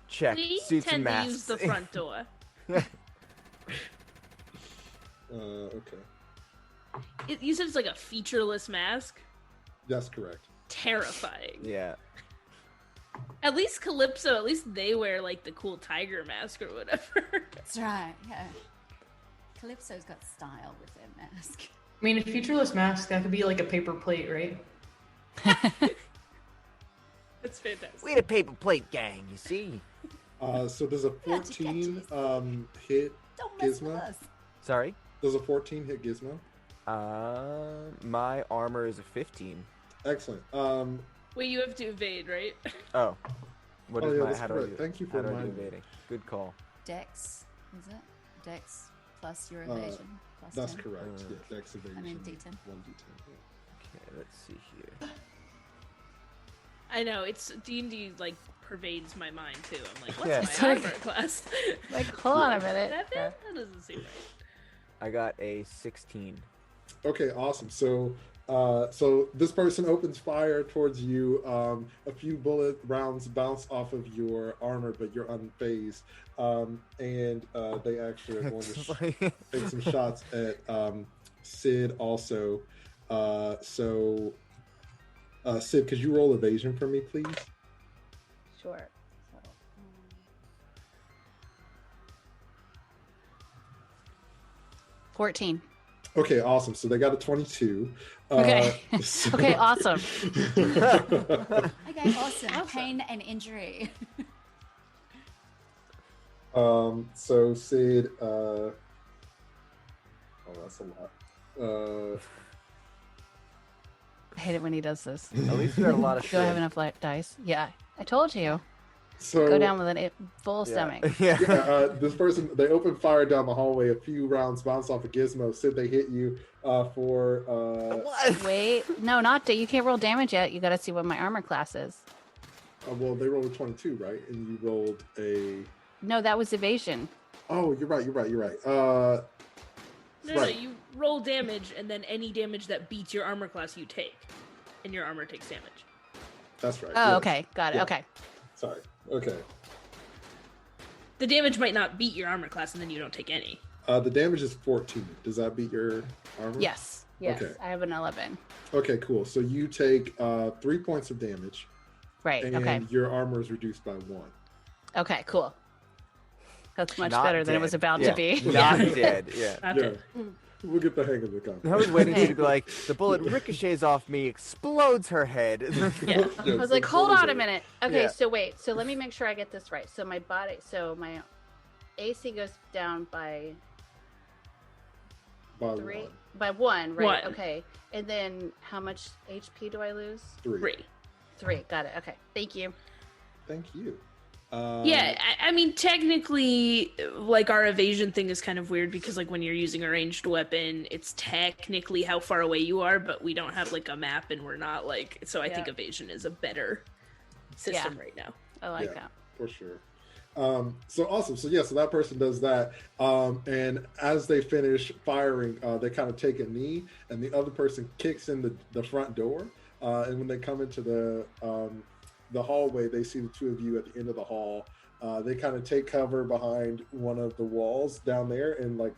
Check. We Suits and tend to masks. use the front door. Okay. You said it's like a featureless mask. That's correct. terrifying. Yeah. At least Calypso, at least they wear like the cool tiger mask or whatever. That's right. Yeah. Calypso's got style with their mask. I mean, a featureless mask, that could be like a paper plate, right? That's fantastic. We had a paper plate gang, you see. So there's a 14 hit Don't mess with Gizmo. us. Sorry? Does a 14 hit Gizmo? My armor is a 15. Excellent. Wait, you have to evade, right? Oh. What is yeah, my, that's how do I correct. do Thank you for how do I do reminding me. evading? Good call. Dex, is it? Dex plus your evasion. Plus That's 10. correct. Yeah, Dex evasion. I mean, D10. 1d10. Yeah. Okay, let's see here. I know, it's D&D like pervades my mind too. I'm like, what's Yeah. my Like- armor class? Like, hold on a minute. That doesn't seem right. I got a 16. Okay, awesome. So, so this person opens fire towards you. A few bullet rounds bounce off of your armor, but you're unfazed. And they actually are going to take some shots at Sid also. Sid, could you roll evasion for me, please? Sure. So, 14. Okay, awesome. So they got a 22. Okay. So- Okay, awesome. Okay, awesome. Pain and injury. So Sid, oh, that's a lot. I hate it when he does this. At least you got a lot of Do I have shit. enough dice? Yeah. I told you. So Go down with a full stomach. Yeah. this person, they open fire down the hallway. A few rounds bounce off of Gizmo. Sid, they hit you for What? Wait. No, not you can't roll damage yet. You got to see what my armor class is. well, they rolled a 22, right? And you rolled a. No, that was evasion. Oh, you're right. No, Right. you roll damage, and then any damage that beats your armor class you take, and your armor takes damage. That's right. Oh, yes. okay. Got it. Yeah. Okay. Sorry. Okay. The damage might not beat your armor class, and then you don't take any. The damage is 14. Does that beat your armor? Yes. Yes. Okay. I have an 11. Okay, cool. So you take 3 points of damage, Right. and Okay. your armor is reduced by 1. Okay. Cool. That's much Not better than it was dead. about Yeah. to be. Not dead. Yeah. Not Yeah. dead. We'll get the hang of the I was waiting for you to be Hey. like, the bullet ricochets off me, explodes her head. Yeah. I was like, hold on a minute. Okay, Yeah. so wait. So let me make sure I get this right. So my body, so my AC goes down by By 3, 1. by 1, right? 1. Okay. And then how much HP do I lose? 3. 3. Got it. Okay. Thank you. Thank you. Yeah, I mean, technically, like, our evasion thing is kind of weird because, like, when you're using a ranged weapon, it's technically how far away you are, but we don't have, like, a map, and we're not, like... So I think Yeah. evasion is a better system right now. I like Yeah. that. For sure. So awesome. So yeah, so that person does that. And as they finish firing, they kind of take a knee, and the other person kicks in the front door. And when they come into the hallway, they see the two of you at the end of the hall. They kind of take cover behind one of the walls down there and like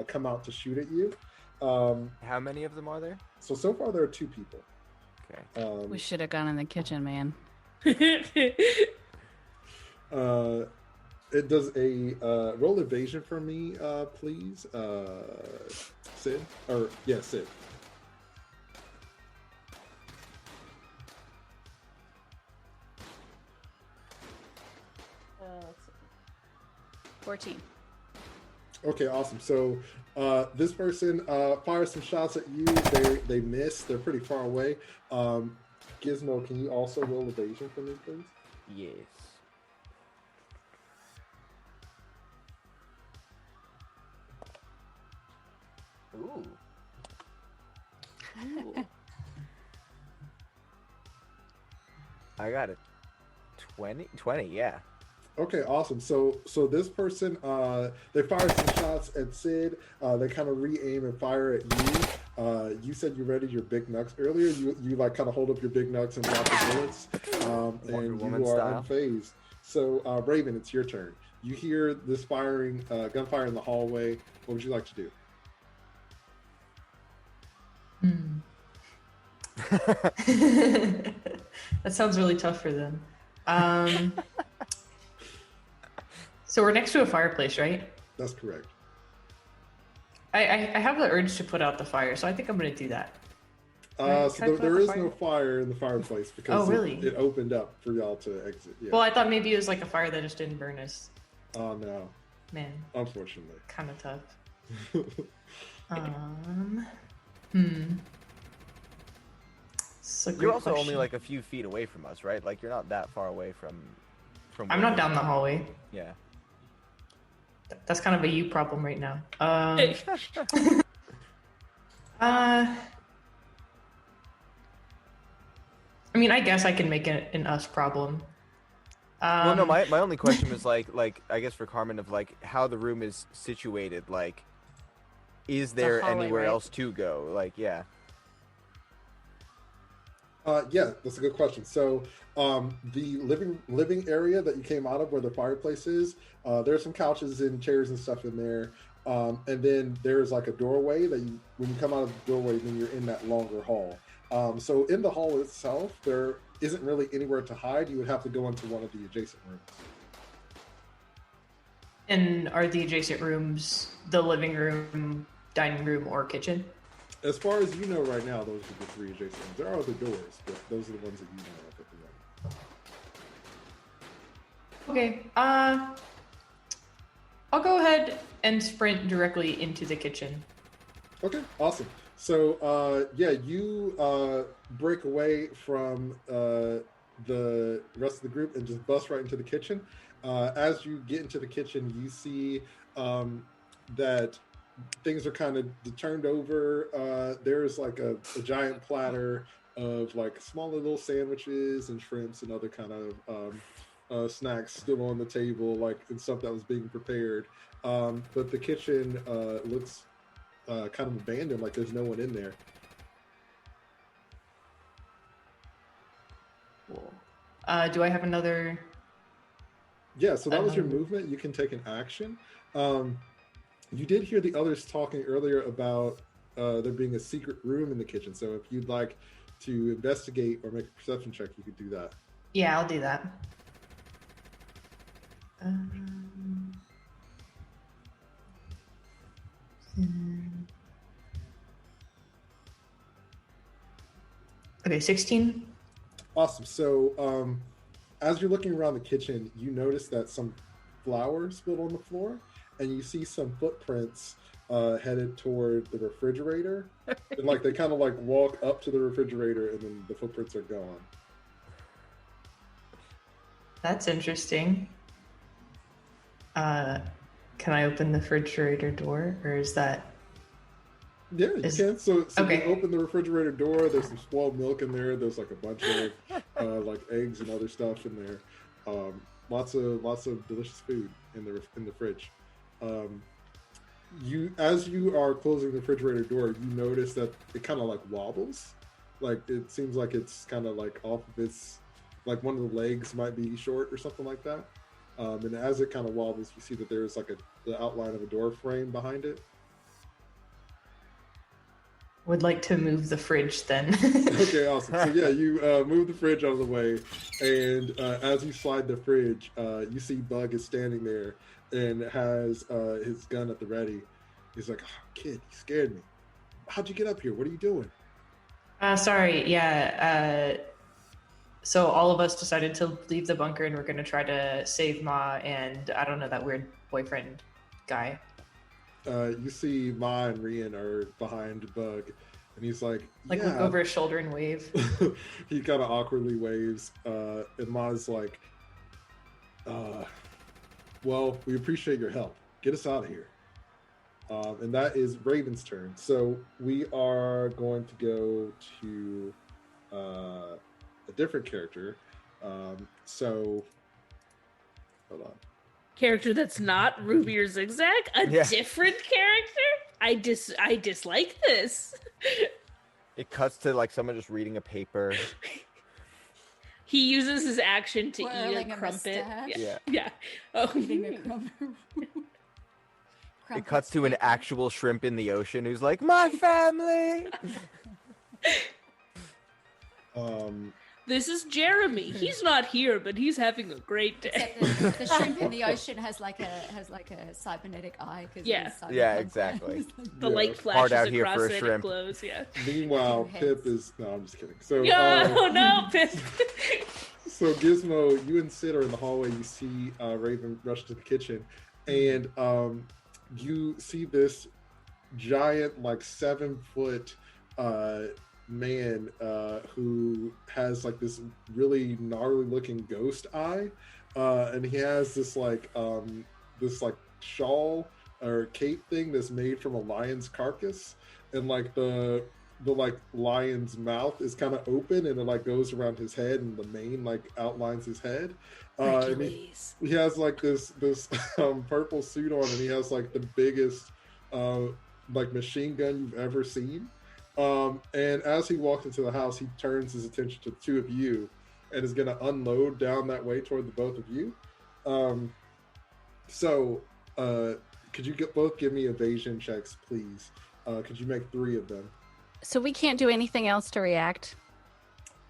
come out to shoot at you. How many of them are there? So far there are 2 people. Okay. We should have gone in the kitchen, man. It does a roll evasion for me, please, Sid. Or yeah, Sid. Let's see. 14. Okay, awesome. So this person fires some shots at you. They miss. They're pretty far away. Gizmo, can you also roll evasion for me, please? Yes. Ooh. I got it. 20, yeah. Okay, awesome. So this person, they fire some shots at Sid. They kind of re-aim and fire at you. You said you readied your big nuts earlier. You like kind of hold up your big nuts and block the bullets, Wonder and Woman you are style. unfazed. So Raven, it's your turn. You hear this firing, gunfire in the hallway. What would you like to do? That sounds really tough for them. So we're next to a fireplace, right? That's correct. I have the urge to put out the fire, so I think I'm going to do that. So there is no fire in the fireplace because really? it opened up for y'all to exit. Yeah. Well, I thought maybe it was like a fire that just didn't burn us. Oh no. Man. Unfortunately. Kind of tough. You're also only like a few feet away from us, right? Like you're not that far away from I'm not down the hallway. Yeah. That's kind of a you problem right now. I mean, I guess I can make it an us problem. Well, no, my only question was like I guess for Carmen of like how the room is situated. Like, is there hallway, anywhere right? else to go? Like, yeah. Yeah, that's a good question. So, the living area that you came out of, where the fireplace is, there's some couches and chairs and stuff in there, and then there's like a doorway that when you come out of the doorway, then you're in that longer hall. So in the hall itself, there isn't really anywhere to hide. You would have to go into one of the adjacent rooms. And are the adjacent rooms the living room, dining room, or kitchen? As far as you know right now, those are the three adjacent rooms. There are other doors, but those are the ones that you know of at the moment. Okay. I'll go ahead and sprint directly into the kitchen. Okay, awesome. So, yeah, you break away from the rest of the group and just bust right into the kitchen. As you get into the kitchen, you see that things are kind of turned over. There's like a giant platter of like smaller little sandwiches and shrimps and other kind of snacks still on the table, like and stuff that was being prepared. But the kitchen looks kind of abandoned, like there's no one in there. Cool. Do I have another? Yeah, so that was your movement. You can take an action. You did hear the others talking earlier about there being a secret room in the kitchen. So if you'd like to investigate or make a perception check, you could do that. Yeah, I'll do that. Okay, 16. Awesome. So as you're looking around the kitchen, you notice that some flour spilled on the floor, and you see some footprints headed toward the refrigerator. And like they kind of like walk up to the refrigerator, and then the footprints are gone. That's interesting. Can I open the refrigerator door, or is that? Yeah, you can. So okay. You open the refrigerator door. There's some spoiled milk in there. There's like a bunch of like eggs and other stuff in there. Lots of delicious food in the fridge. As you are closing the refrigerator door, you notice that it kind of like wobbles. Like it seems like it's kind of like off of its, like one of the legs might be short or something like that. And as it kind of wobbles, you see that there's like the outline of a door frame behind it. Would like to move the fridge then. Okay, awesome. So yeah, you move the fridge out of the way, and as you slide the fridge, you see Bug is standing there and has his gun at the ready. He's like, oh, "Kid, you scared me. How'd you get up here? What are you doing?" Sorry. Yeah. So all of us decided to leave the bunker, and we're going to try to save Ma and I don't know, that weird boyfriend guy. You see Ma and Rian are behind Bug, and he's like look over his shoulder and wave. He kind of awkwardly waves, and Ma's like, well, we appreciate your help. Get us out of here. And that is Raven's turn. So we are going to go to a different character. So hold on. Character that's not Ruby or Zigzag? A different character? I dislike this. It cuts to like someone just reading a paper. He uses his action to Twirling eat a a crumpet. mustache. Yeah. Oh. Eating a crumpet. It cuts to an actual shrimp in the ocean who's like, my family. This is Jeremy. He's not here, but he's having a great day. Except the shrimp in the ocean has like a cybernetic eye. 'Cause Yeah. it's cyber Yeah, cancer. exactly. The light Hard flashes out here across for a it and shrimp. glows. Yeah. Meanwhile, Two Pip heads. is. No, I'm just kidding. So, No, Pip. so Gizmo, you and Sid are in the hallway. You see Raven rush to the kitchen, and you see this giant, like 7-foot man who has like this really gnarly looking ghost eye, and he has this shawl or cape thing that's made from a lion's carcass, and like the like lion's mouth is kind of open and it like goes around his head, and the mane like outlines his head. And he has like this purple suit on, and he has like the biggest like machine gun you've ever seen. And as he walks into the house, he turns his attention to the two of you and is going to unload down that way toward the both of you. Could you both give me evasion checks, please? Could you make 3 of them? So we can't do anything else to react?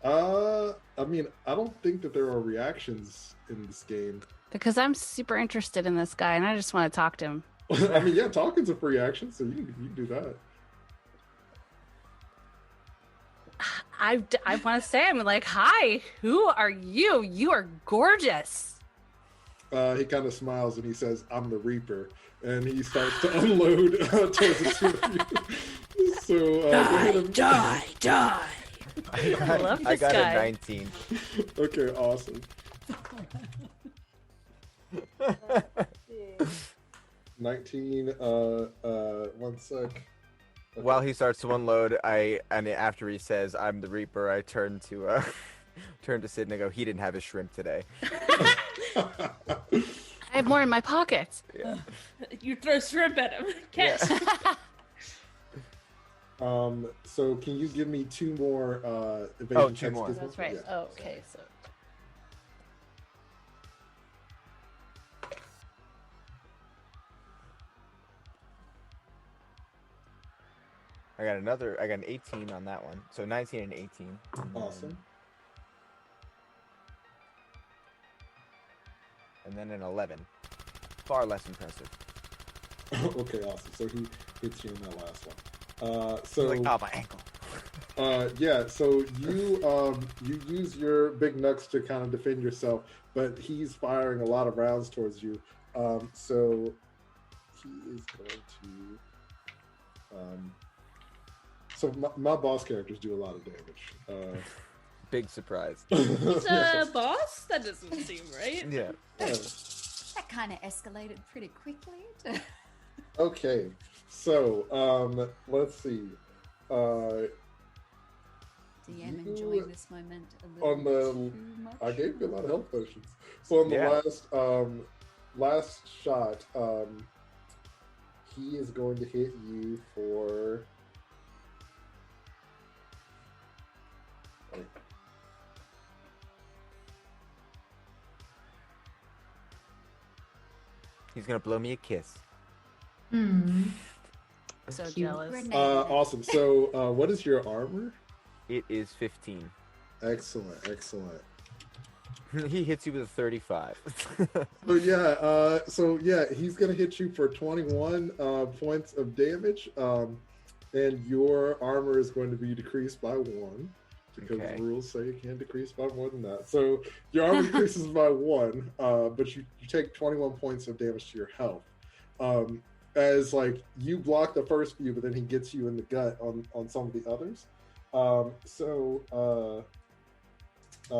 I mean, I don't think that there are reactions in this game. Because I'm super interested in this guy and I just want to talk to him. I mean, yeah, talking's a free action, so you can do that. I want to say, I'm like, hi, who are you? You are gorgeous. He kind of smiles and he says, "I'm the Reaper," and he starts to unload towards the two of you. So Die. I love this I got guy. a 19. Okay, awesome. 19. 1 sec. Okay. While he starts to unload, and after he says, "I'm the Reaper," I turn to Sid and I go, "He didn't have his shrimp today." I have more in my pockets. Yeah. You throw shrimp at him. Catch. So can you give me 2 more evasion two checks? more. Gizmo? That's right. Yeah. Oh, okay, so I got an 18 on that one. So 19 and 18. Awesome. And then an 11. Far less impressive. Okay, awesome. So he hits you in that last one. So Like, oh, my ankle. yeah, so you use your big nuts to kind of defend yourself, but he's firing a lot of rounds towards you. So he is going to. So my boss characters do a lot of damage. Big surprise. He's a boss? That doesn't seem right. Yeah. That kind of escalated pretty quickly. Okay, so let's see. DM You- enjoying this moment a on little the- too much. I gave you a lot of health potions. So on the last shot, he is going to hit you for. He's gonna blow me a kiss. so Cute. jealous. Grenade. Awesome. So what is your armor? It is 15. Excellent, excellent. He hits you with a 35. So he's gonna hit you for 21 points of damage, and your armor is going to be decreased by 1 because Okay. the rules say you can't decrease by more than that. So your armor decreases by 1, but you take 21 points of damage to your health. As like you block the first few, but then he gets you in the gut on some of the others.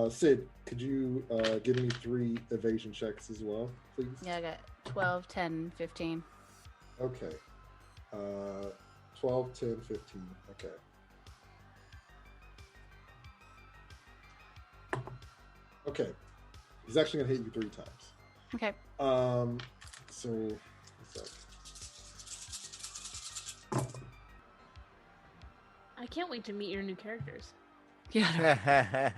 Sid, could you give me 3 evasion checks as well, please? Yeah, I got 12, 10, 15. Okay. 12, 10, 15. Okay. Okay. He's actually going to hit you 3 times. Okay. So, what's that? I can't wait to meet your new characters. Yeah.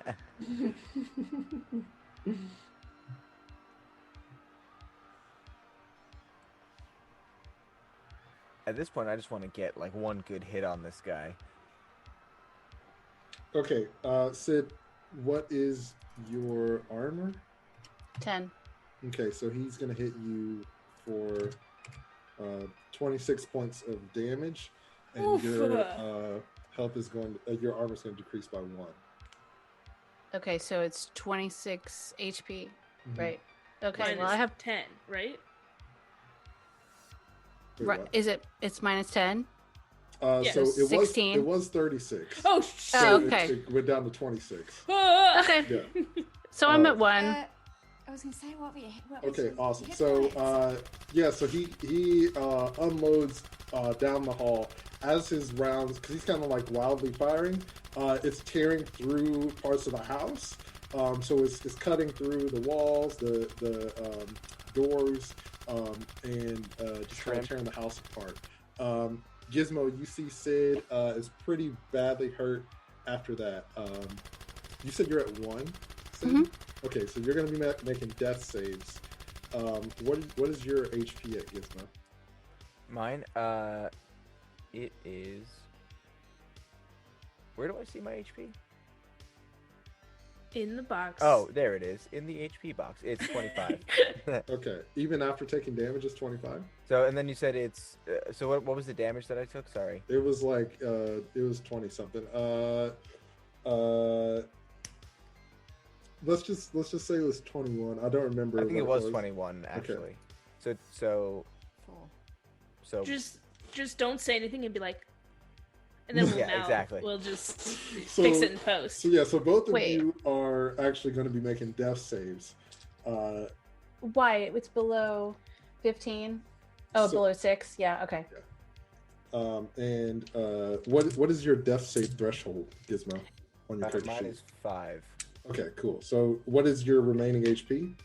At this point, I just want to get like one good hit on this guy. Okay, Sid, what is your armor? 10. Okay, so he's gonna hit you for 26 points of damage, and Oof. your health is going. Your armor is going to decrease by 1. Okay, so it's 26 HP, Mhm. right? Okay, Mine well is I have. 10, right? Wait, Right, what? it's minus 10? Yeah. So it 16? was 36. Oh, So Oh, shoot. okay. it went down to 26. Ah! Okay, Yeah. so I'm Uh, at 1. I was gonna say what was Okay, your awesome. hit So points? yeah, so he unloads down the hall as his rounds, because he's kind of like wildly firing. It's tearing through parts of the house. So it's cutting through the walls, the doors, and just kind of tearing the house apart. Gizmo, you see Sid is pretty badly hurt after that. You said you're at 1, Sid? Mhm. Okay, so you're going to be making death saves. What is your HP at, Gizmo? Mine, it is. Where do I see my HP? In the box. Oh, there it is. In the HP box. It's 25. Okay, even after taking damage, it's 25? So, and then you said it's. So, what was the damage that I took? Sorry. It was like, it was 20 something. Let's just say it was 21. I don't remember. I think it what was 21, actually. Okay. So. Just don't say anything and be like, and then we'll Yeah, exactly. We'll just So- fix it in post. So yeah, so both of Wait. you are actually going to be making death saves. Why? It's below 15? Oh, So- below 6? Yeah, okay. And what is your death save threshold, Gizmo, on your character Mine sheet? is 5. Okay, cool. So what is your remaining HP?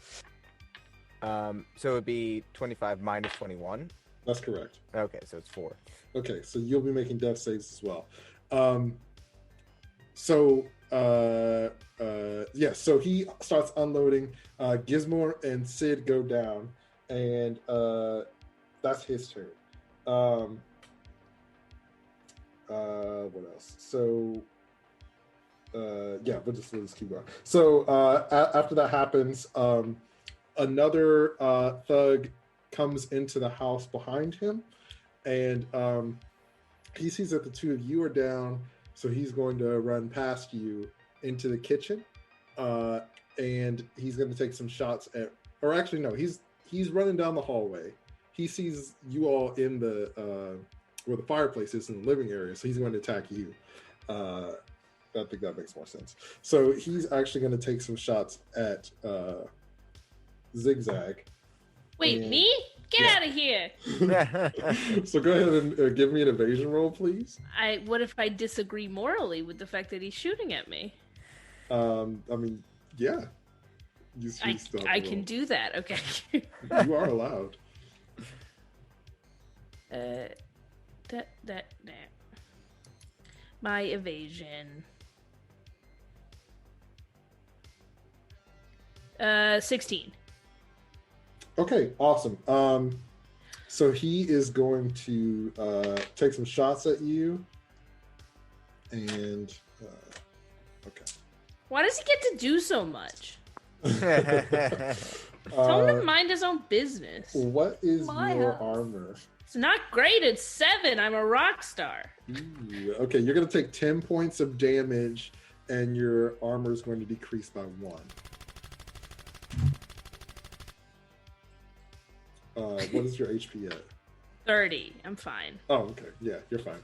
So it'd be 25 minus 21. That's correct. Okay, so it's 4. Okay, so you'll be making death saves as well. Yeah, so he starts unloading. Gizmo and Sid go down, and that's his turn. What else? So yeah, we'll just keep going. So after that happens, another thug comes into the house behind him, and he sees that the two of you are down, so he's going to run past you into the kitchen, and he's going to take some shots at, or actually no, he's running down the hallway. He sees you all in the where the fireplace is in the living area, so he's going to attack you. I think that makes more sense. So he's actually going to take some shots at Zigzag. Wait, and- me? Get Yeah. out of here! So go ahead and give me an evasion roll, please. What if I disagree morally with the fact that he's shooting at me? I mean, yeah. You still have to I roll. can do that. Okay. You are allowed. That. My evasion. 16. Okay, awesome. So he is going to take some shots at you, and okay. Why does he get to do so much? Tell him Uh, to mind his own business. what is My your house. armor? It's not great. It's 7. I'm a rock star. Ooh, okay, you're going to take 10 points of damage, and your armor is going to decrease by 1. What is your HP at? 30. I'm fine. Oh, okay. Yeah, you're fine.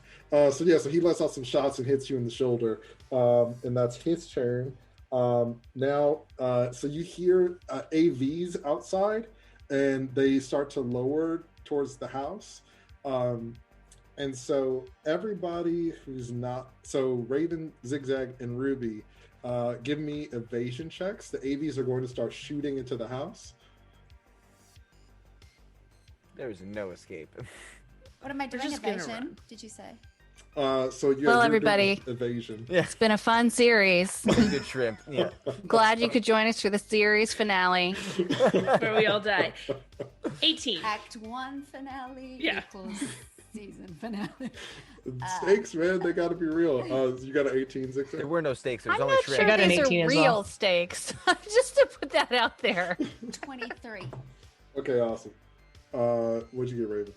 So he lets out some shots and hits you in the shoulder, and that's his turn. Now, so you hear AVs outside, and they start to lower towards the house. And so everybody who's not, so Raven, Zigzag, and Ruby, give me evasion checks. The AVs are going to start shooting into the house. There's no escape. What am I We're doing? just gonna Evasion? run. Did you say? So you're Well, doing everybody. evasion. Yeah. It's been a fun series. Good shrimp. Yeah. Glad you could join us for the series finale. Where we all die. 18. Act 1 finale Yeah. equals season finale. Stakes, man, they got to be real. You got an 18, There Zigzag? were no stakes. There was I'm only not shrimp. sure got an these are 18 as real well. stakes. Just to put that out there. 23. Okay, awesome. What'd you get, Raven?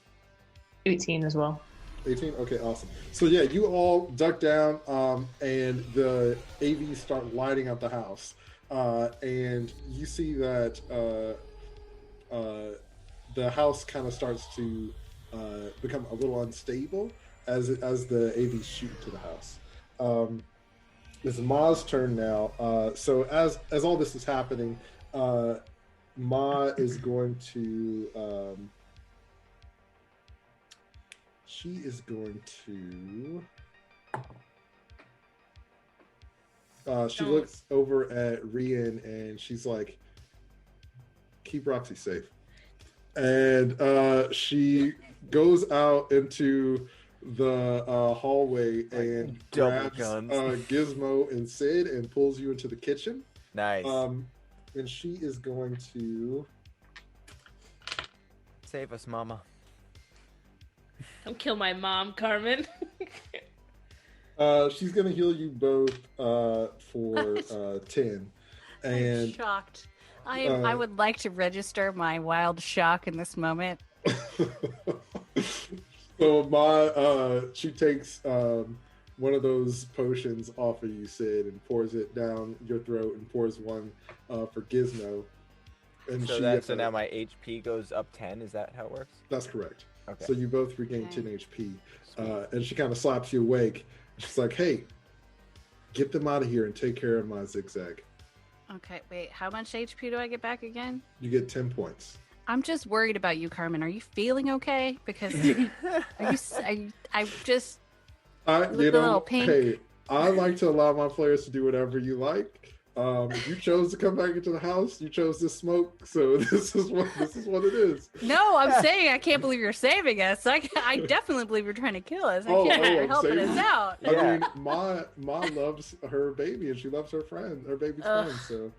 18 as well. 18? Okay, awesome. So yeah, you all duck down, and the AVs start lighting up the house. And you see that the house kind of starts to become a little unstable as the AVs shoot into the house. It's Ma's turn now. So as all this is happening, Ma is going to she is going to she looks over at Rian and she's like, keep Roxy safe. And she goes out into the hallway and Double grabs guns. Gizmo and Sid and pulls you into the kitchen. Nice. And she is going to Save us, Mama. Don't kill my mom, Carmen. she's gonna heal you both for 10. I'm And shocked. I would like to register my wild shock in this moment. so Ma, she takes one of those potions off of you, Sid, and pours it down your throat and pours one for Gizmo. And So now my HP goes up 10. Is that how it works? That's correct. Okay. So you both regain 10 HP. And she kind of slaps you awake. She's like, hey, get them out of here and take care of my Zigzag. Okay, wait. How much HP do I get back again? You get 10 points. I'm just worried about you, Carmen. Are you feeling okay? Because I just You look a little pink. Hey, I like to allow my players to do whatever you like. You chose to come back into the house. You chose to smoke, so this is what it is. No, I'm saying I can't believe you're saving us. I definitely believe you're trying to kill us. I Oh, can't believe you're I'm helping saving us you. out. I Yeah. mean, Ma loves her baby, and she loves her baby's friend. So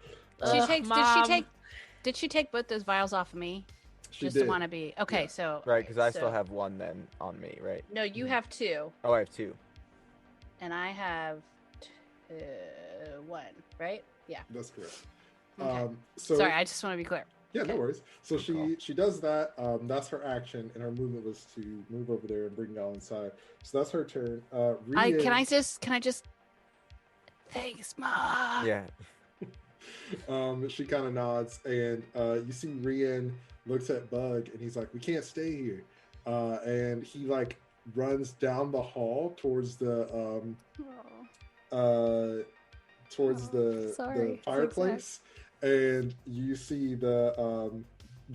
Did she take both those vials off of me? she Just did. to want to be okay. Yeah. So Right, because I so- still have one then on me, right? No, you have 2, Oh, I have 2. and I have 1. Right? Yeah. That's correct. Okay. So Sorry, I just want to be clear. yeah, no worries. So Good she does that. That's her action, and her movement was to move over there and bring y'all inside. So that's her turn. Rian, Can I just thanks, Ma. Yeah. She kind of nods, and you see Rian looks at Bug, and he's like, "We can't stay here." And he like runs down the hall towards the Oh. the fireplace, and you see the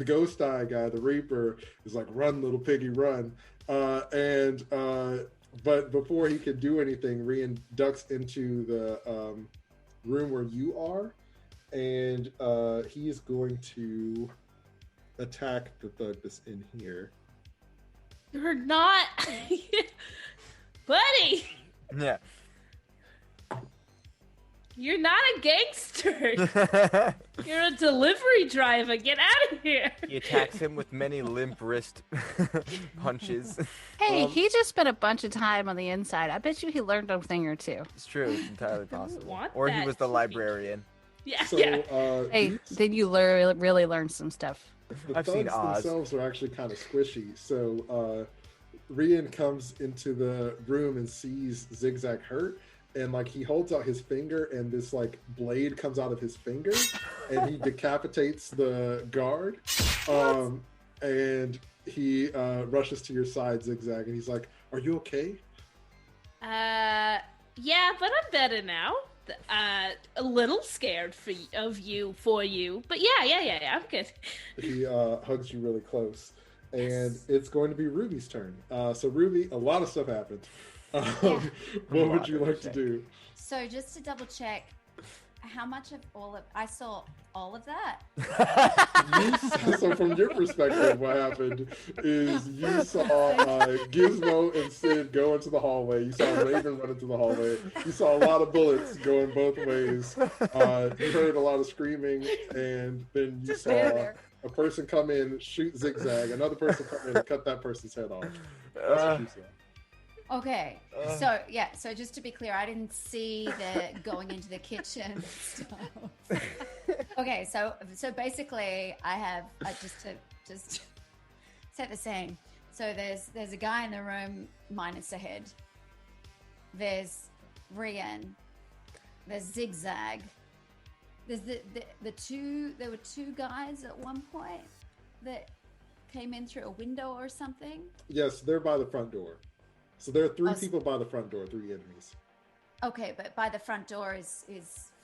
ghost eye guy, the Reaper, is like, "Run, little piggy, run!" But before he could do anything, Rian ducks into the room where you are, and he is going to attack the thug that's in here. You're not, buddy. Yeah. You're not a gangster. You're a delivery driver. Get out of here. He attacks him with many limp wrist punches. Hey, he just spent a bunch of time on the inside. I bet you he learned a thing or two. It's true. It's entirely possible. want Or he that was the TV. librarian. Yeah, So yeah. Hey, then you really learned some stuff. the I've seen thugs Oz. themselves are actually kind of squishy. So Rian comes into the room and sees Zigzag hurt, and like he holds out his finger, and this like blade comes out of his finger, and he decapitates the guard. And he rushes to your side, Zigzag, and he's like, "Are you okay?" Yeah, but I'm better now. A little scared for you, but yeah, I'm good. He hugs you really close, and it's going to be Ruby's turn. So Ruby, a lot of stuff happened. What would you like to do? So just to double check, how much of I saw all of that? So from your perspective, what happened is you saw Gizmo and Sid go into the hallway. You saw Raven run into the hallway. You saw a lot of bullets going both ways. You heard a lot of screaming, and then you Just saw stand there. a person come in, shoot zigzag, another person come in and cut that person's head off. That's what she said. Okay, so just to be clear, I didn't see the going into the kitchen stuff. Okay, so basically, I have just set the scene. So there's a guy in the room minus a head. There's Rian. There's Zigzag. There's there were two guys at one point that came in through a window or something. Yes, they're by the front door. So there are three people by the front door, 3 enemies. Okay, but by the front door is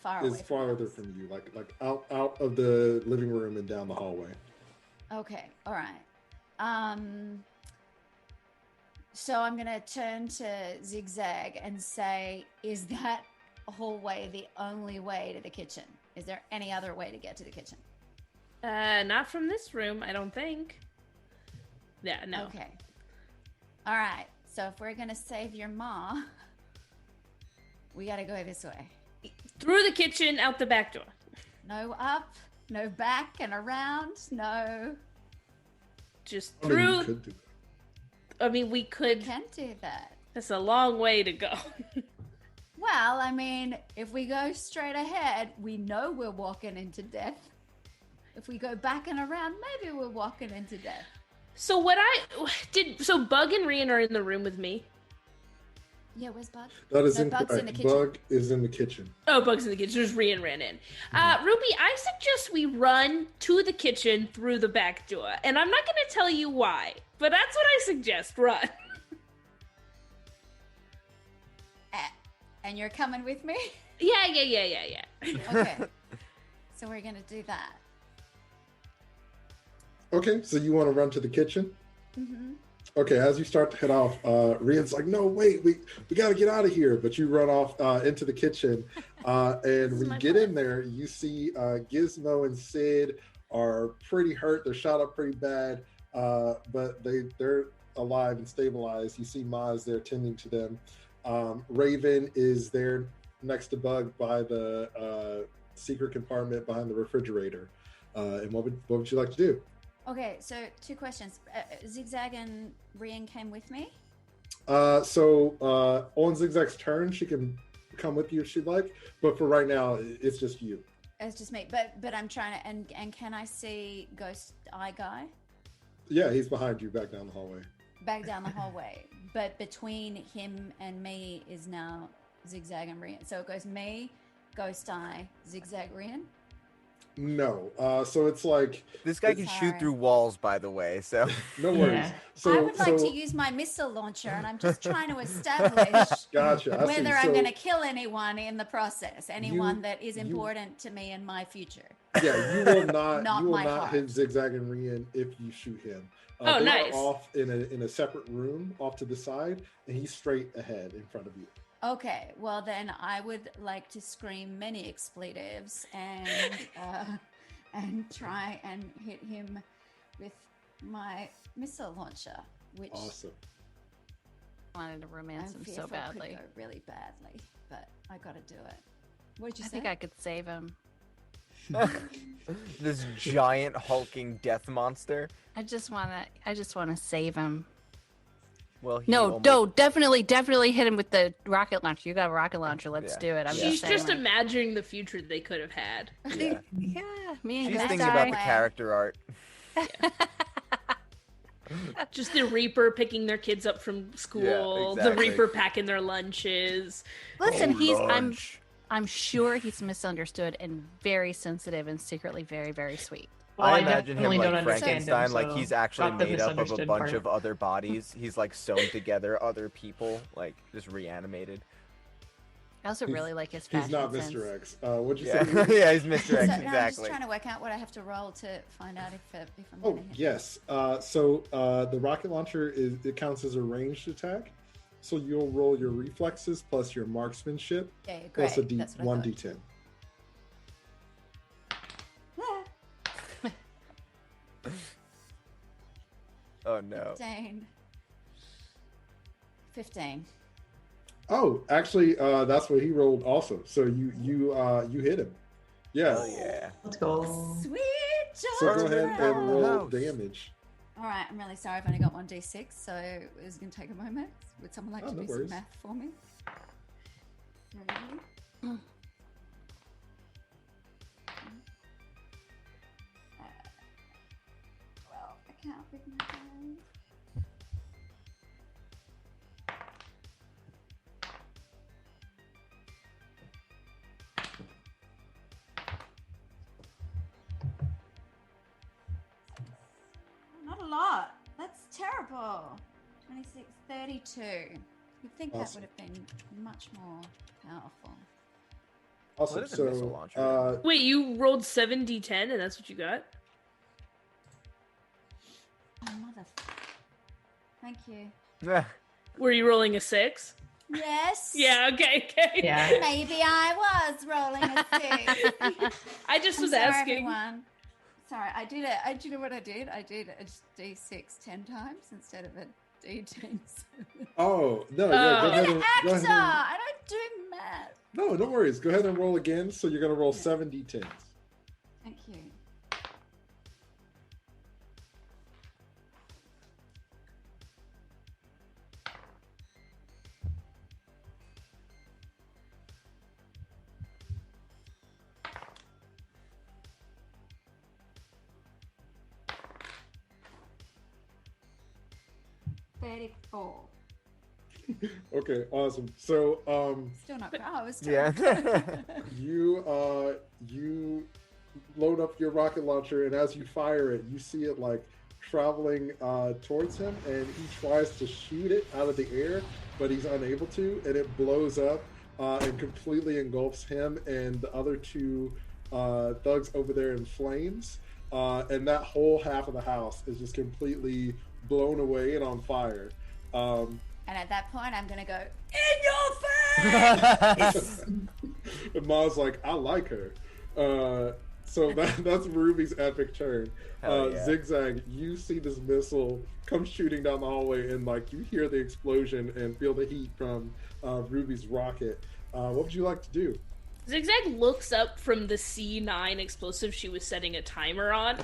far away. Is farther from you, like out of the living room and down the hallway. Okay, all right. So I'm gonna turn to Zigzag and say, is that hallway the only way to the kitchen? Is there any other way to get to the kitchen? Not from this room, I don't think. Yeah, no. Okay. All right. So if we're gonna save your ma, we gotta go this way. Through the kitchen, out the back door. No up, no back and around, no. Just I through. mean, you could do that. I mean, we could. We can do that. That's a long way to go. Well, I mean, if we go straight ahead, we know we're walking into death. If we go back and around, maybe we're walking into death. So Bug and Rian are in the room with me. Yeah, where's Bug? That is No, incorrect. Bug's in the kitchen. Bug is in the kitchen. Oh, Bug's in the kitchen. Just Rian ran in. Ruby, I suggest we run to the kitchen through the back door. And I'm not going to tell you why, but that's what I suggest. Run. And you're coming with me? Yeah. Okay. So we're going to do that. Okay, so you want to run to the kitchen? Mm-hmm. Okay, as you start to head off, Rian's like, no, wait, we got to get out of here. But you run off into the kitchen. And when you get in there, you see Gizmo and Sid are pretty hurt. They're shot up pretty bad, but they're alive and stabilized. You see Ma is there tending to them. Raven is there next to Bug by the secret compartment behind the refrigerator. And what would you like to do? Okay, so 2 questions. Zigzag and Rian came with me? So on Zigzag's turn, she can come with you if she'd like. But for right now, it's just you. It's just me. But I'm trying to... And can I see Ghost Eye Guy? Yeah, he's behind you back down the hallway. Back down the hallway. But between him and me is now Zigzag and Rian. So it goes me, Ghost Eye, Zigzag, Rian? No. So it's like... This guy can shoot through walls, by the way, so... No worries. Yeah. So, I would like to use my missile launcher, and I'm just trying to establish Gotcha. I see. whether I'm So- going to kill anyone in the process, anyone that is important to me in my future. Yeah, you will not. Not you will my not heart. hit Zigzag and Rian if you shoot him. Oh, they nice. are off in a separate room, off to the side, and he's straight ahead in front of you. Okay, well then I would like to scream many expletives and try and hit him with my missile launcher, which Awesome. I wanted to I'm romance him so fearful badly. could go really badly, but I got to do it. What did you I say? think I could save him. This giant hulking death monster. I just wanna save him. Well, he No, almost- definitely hit him with the rocket launcher. You got a rocket launcher. Let's Yeah. do it. I'm She's saying, just like, imagining the future they could have had. Yeah. yeah, me and She's Ghost thinking about Eye. the character art. Just the Reaper picking their kids up from school, exactly. the Reaper packing their lunches. Listen, Oh, lunch. I'm sure he's misunderstood and very sensitive and secretly very, very sweet. Well, I I imagine him definitely like don't understand Frankenstein, him, like so he's actually not the made up of a misunderstood bunch part. of other bodies. He's like sewn together other people, like just reanimated. I also He's- really like his fashion He's not sense. Mr. X. What'd you Yeah, say? yeah, he's Mr. So, X, no, I'm just exactly. trying to work out what I have to roll to find out if I'm Oh, gonna hit. yes. So the rocket launcher it counts as a ranged attack. So you'll roll your reflexes plus your marksmanship Yeah, great. plus a That's what I thought. 1d10. Oh no. 15. Oh, actually, that's what he rolled also. So you hit him. Yeah. Oh yeah. Let's go. Sweet So go ahead George. and roll House. damage. All right, I'm really sorry. I've only got one d6, so it's going to take a moment. Would someone like Oh, to no do worries. some math for me? 3. Well, I can't with my hand. Not a lot. That's terrible. 26, 32. You'd think that Awesome. would have been much more powerful. Awesome. What is a missile So, launcher? Wait, you rolled 7d10 and that's what you got? Oh, mother. Thank you. Were you rolling a 6? Yes. Yeah, okay. Yeah. Maybe I was rolling a 6. I just I'm was sorry, asking. everyone. Sorry, I did it. Do you know what I did? I did a d6 10 times instead of a d10. oh no, Oh. yeah, go I'm ahead an and actor. go ahead and, I don't do math. no worries. Go ahead and roll again. So you're gonna roll Yeah. 7 d10s. Thank you. $34. Okay, awesome. So Still not bad. I was Yeah. you load up your rocket launcher, and as you fire it, you see it like traveling towards him, and he tries to shoot it out of the air, but he's unable to, and it blows up and completely engulfs him and the other 2 thugs over there in flames, and that whole half of the house is just completely blown away and on fire. And at that point, I'm going to go, in your face! And Ma's like, I like her. So that's Ruby's epic turn. Hell yeah. Zigzag, you see this missile come shooting down the hallway, and like you hear the explosion and feel the heat from Ruby's rocket. What would you like to do? Zigzag looks up from the C9 explosive she was setting a timer on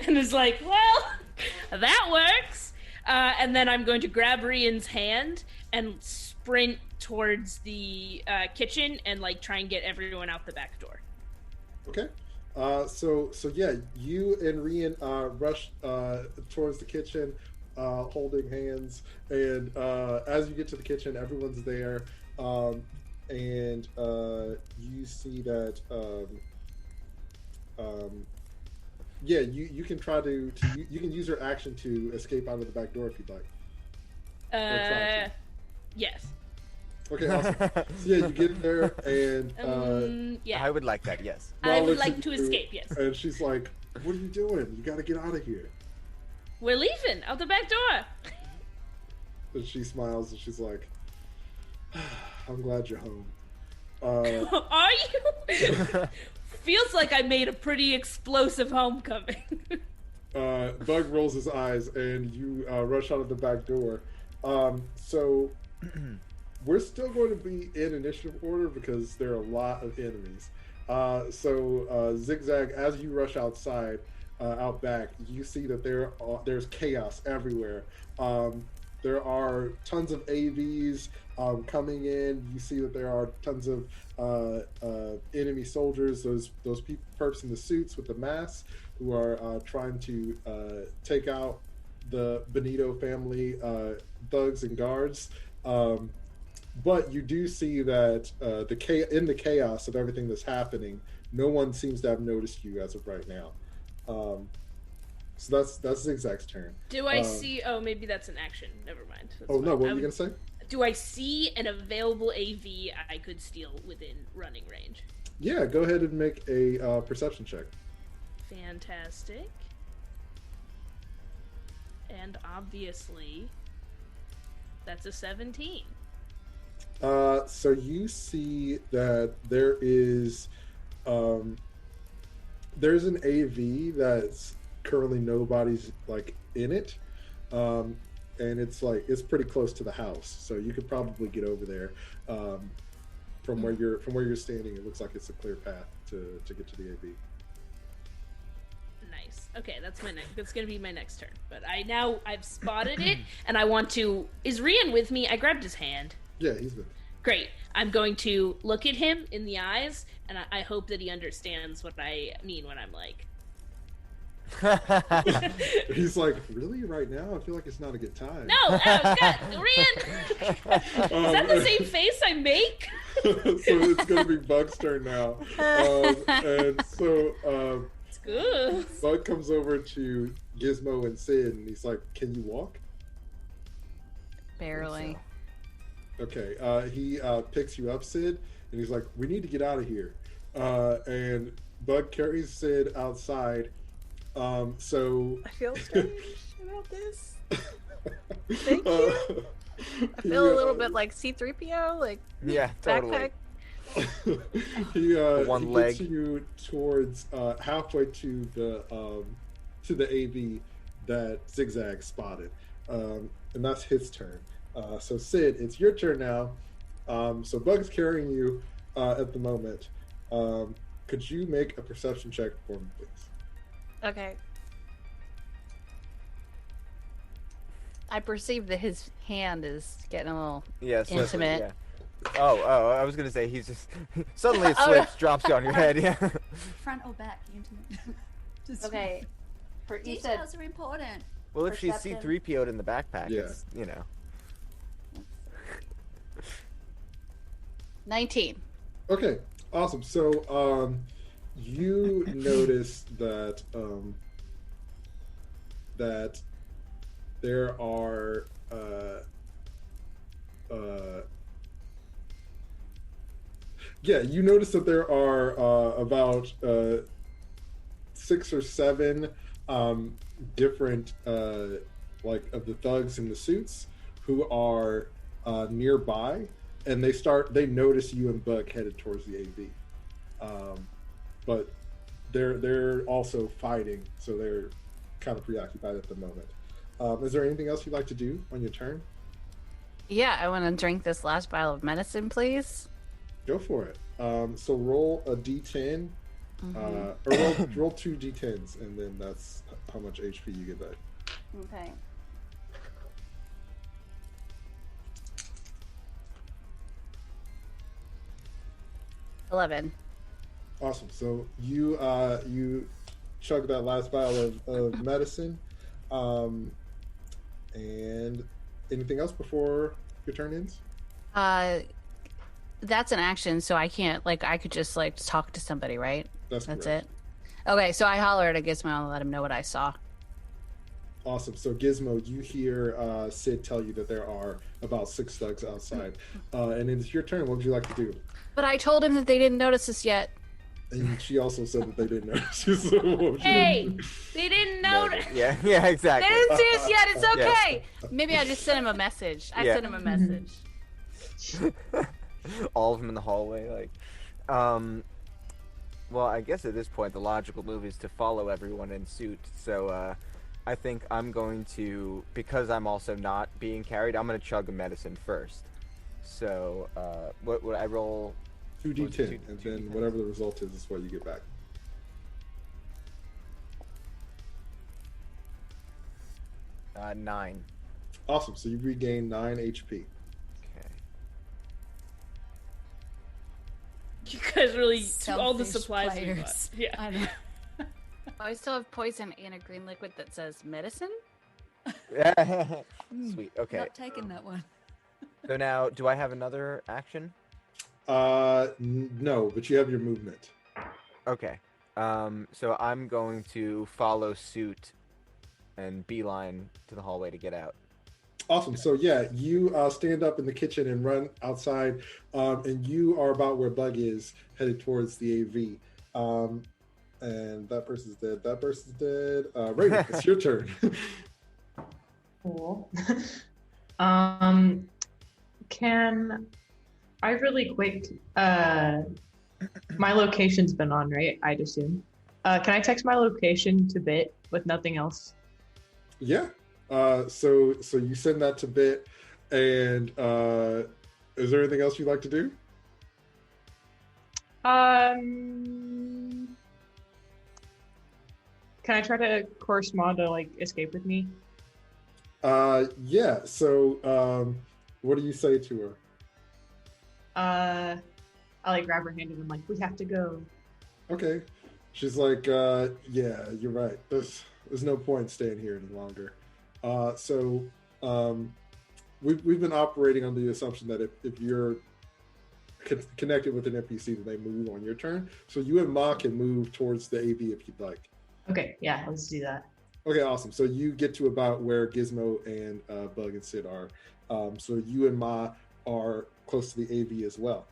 and is like, well, that works. And then I'm going to grab Rian's hand and sprint towards the kitchen and like try and get everyone out the back door. Okay. So yeah, you and Rian rush towards the kitchen, holding hands, and as you get to the kitchen, everyone's there, and you see that yeah, you can try to you can use your action to escape out of the back door if you'd like. try Yes. Okay, awesome. So yeah, you get there, and Yeah. I would like that, yes. I Ma would looks like at to you, escape, yes. And she's like, "What are you doing? You got to get out of here." We're leaving out the back door. And she smiles and she's like, "I'm glad you're home." Are you? Feels like I made a pretty explosive homecoming. Bug rolls his eyes, and you rush out of the back door. So we're still going to be in initiative order because there are a lot of enemies. So Zigzag, as you rush outside, out back, you see that there's chaos everywhere. There are tons of AVs coming in. You see that there are tons of enemy soldiers, those perps in the suits with the masks, who are trying to take out the Benito family thugs and guards. But you do see that in the chaos of everything that's happening, no one seems to have noticed you as of right now. So that's Zigzag's turn. Do I see? Oh, maybe that's an action. Never mind. That's Oh no, fine. what were you gonna say? Do I see an available AV I could steal within running range? Yeah, go ahead and make a perception check. Fantastic. And obviously, that's a 17. So you see that there's an AV that's currently nobody's like in it, and it's pretty close to the house, so you could probably get over there. From where you're standing, it looks like it's a clear path to get to the AV. Okay, that's my next. That's gonna be my next turn. But I've spotted it, and I want to. Is Rian with me? I grabbed his hand. Yeah, he's with. Great. I'm going to look at him in the eyes, and I hope that he understands what I mean when I'm like. He's like, really? Right now? I feel like it's not a good time. No, God, Rian. Is that the same face I make? So it's gonna be Bug's turn now, and so It's good. Bug comes over to Gizmo and Sid, and he's like, "Can you walk?" Barely. Okay. He picks you up, Sid, and he's like, "We need to get out of here." And Bug carries Sid outside. So I feel strange about this. Thank you. I feel a little bit like C-3PO, like Yeah, totally. backpack. he One he leg. gets you towards halfway to the AV that Zigzag spotted, and that's his turn. So Sid, it's your turn now. So Bug's carrying you at the moment. Could you make a perception check for me, please? Okay. I perceive that his hand is getting a little Yes. intimate. Yeah. Oh, I was gonna say he's just suddenly it Oh, slips, drops you on your head. Yeah. Front or back? Intimate. Just Okay. You said details are important. Well, if she's Perception. C-3PO'd in the backpack, Yeah. it's 19. Okay, awesome. So, you notice that that there are you notice that there are about 6 or 7 different like of the thugs in the suits who are nearby, and they notice you and Bug headed towards the AV, but they're also fighting, so they're kind of preoccupied at the moment. Is there anything else you'd like to do on your turn? Yeah, I want to drink this last vial of medicine, please. Go for it. So roll a d10, or roll 2 d10s, and then that's how much HP you get back. Okay. $11. Awesome. So you chug that last vial of medicine, and anything else before your turn ends? That's an action, so I can't, like, I could just, like, talk to somebody, right? That's That's correct. it? Okay, so I holler at Gizmo and let him know what I saw. Awesome. So Gizmo, you hear Sid tell you that there are about 6 thugs outside, and it's your turn. What would you like to do? But I told him that they didn't notice us yet. And she also said that they didn't notice you. So what would you Hey, do? they didn't notice. yeah, They exactly. didn't see us yet. It's Yeah. okay. Maybe I just sent him a message. I Yeah. sent him a message. All of them in the hallway, like. Well, I guess at this point the logical move is to follow everyone in suit. So I think I'm going to, because I'm also not being carried, I'm going to chug a medicine first. So what would I roll? 2d10, and two then D10s. whatever the result is what you get back. Uh, 9. Awesome. So you regain 9 HP. Okay. You guys really all the Selfish supplies we players. bought. Yeah. I know. Oh, I still have poison and a green liquid that says medicine. Sweet. Okay. Not taking that one. So now, do I have another action? No, but you have your movement. Okay. So I'm going to follow suit and beeline to the hallway to get out. Awesome. So yeah, you stand up in the kitchen and run outside, and you are about where Bug is, headed towards the AV. And that person's dead. That person's dead. Raven, it's your turn. Cool. Can I really quick? My location's been on, right? I'd assume. Can I text my location to Bit with nothing else? Yeah. So you send that to Bit, and is there anything else you'd like to do? Can I try to coerce Ma to like escape with me? Yeah. So, what do you say to her? I like grab her hand and I'm like, we have to go. Okay. She's like, yeah, you're right. There's no point staying here any longer. So, we've been operating on the assumption that if you're connected with an NPC, that they move on your turn. So you and Ma can move towards the AV if you'd like. Okay, yeah, let's do that. Okay, awesome. So you get to about where Gizmo and Bug and Sid are. So you and Ma are close to the AV as well.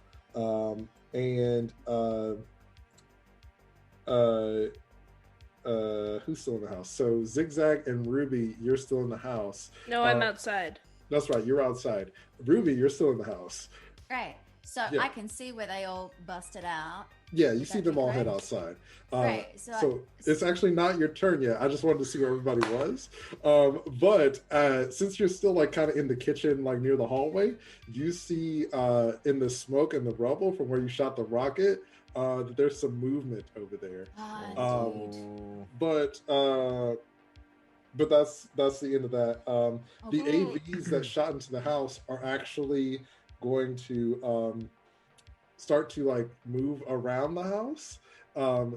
Who's still in the house? So Zigzag and Ruby, you're still in the house. No, I'm outside. That's right, you're outside. Ruby, you're still in the house. Right. So Yeah. I can see where they all busted out. Yeah, you Would see that them be all head correct? outside. Right, So, so it's actually not your turn yet. I just wanted to see where everybody was. But since you're still like kind of in the kitchen, like near the hallway, you see in the smoke and the rubble from where you shot the rocket, that there's some movement over there. Indeed. But that's the end of that. The Okay. AVs that shot into the house are actually going to start to like move around the house.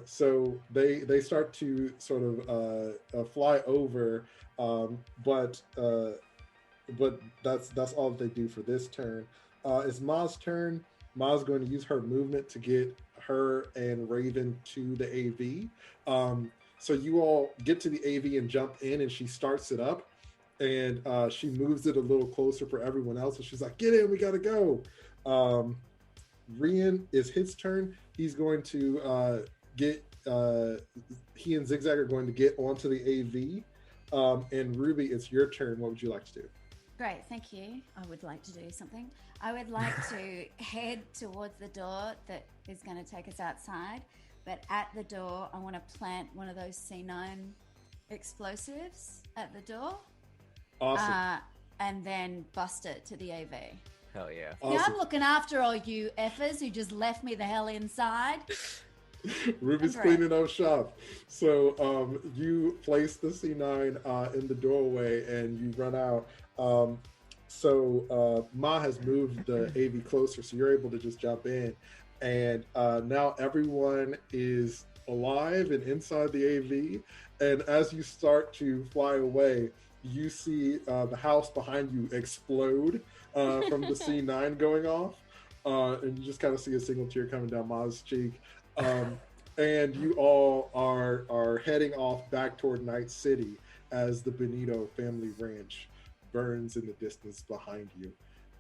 So they start to sort of fly over, but that's all that they do for this turn. It's Ma's turn. Ma's going to use her movement to get her and Raven to the AV. So you all get to the AV and jump in, and she starts it up, and she moves it a little closer for everyone else. And she's like, "Get in, we gotta go." Rian is his turn. He's going to get. He and Zigzag are going to get onto the AV. And Ruby, it's your turn. What would you like to do? Great, thank you. I would like to do something. I would like to head towards the door that is going to take us outside. But at the door, I want to plant one of those C9 explosives at the door. Awesome. And then bust it to the AV. Hell yeah. Awesome. Yeah, I'm looking after all you effers who just left me the hell inside. Ruby's That's right. cleaning up shop. So you place the C9 in the doorway and you run out. So Ma has moved the AV closer, so you're able to just jump in. And now everyone is alive and inside the AV. And as you start to fly away, you see the house behind you explode from the C9 going off. And you just kind of see a single tear coming down Ma's cheek. And you all are heading off back toward Night City as the Benito family ranch burns in the distance behind you.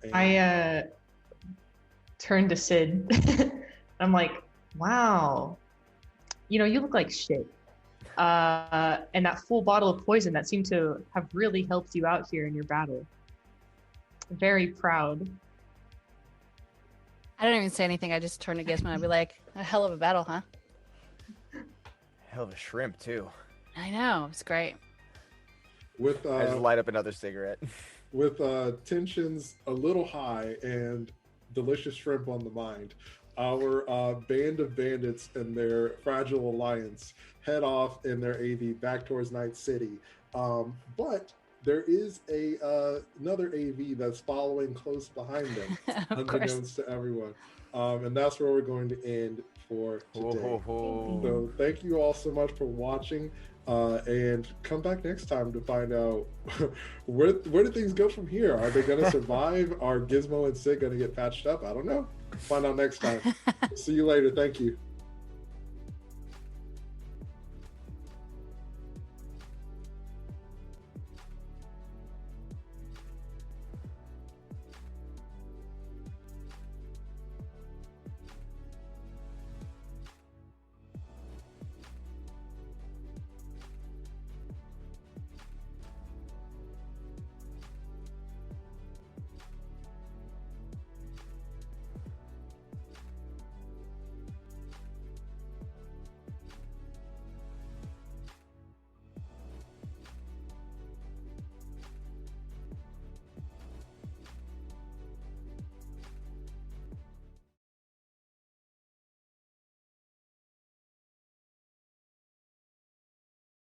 And I turn to Sid. I'm like, wow, you look like shit. And that full bottle of poison that seemed to have really helped you out here in your battle. Very proud. I don't even say anything. I just turn to Gizmo and I'd be like, a hell of a battle, huh? Hell of a shrimp too. I know. It's great. with I just light up another cigarette. with tensions a little high and delicious shrimp on the mind, our band of bandits and their fragile alliance head off in their AV back towards Night City. But there is another AV that's following close behind them, Of course. unbeknownst to everyone. And that's where we're going to end for today. So thank you all so much for watching. And come back next time to find out where do things go from here. Are they going to survive? Are Gizmo and Sid going to get patched up? I don't know. Find out next time. See you later. Thank you.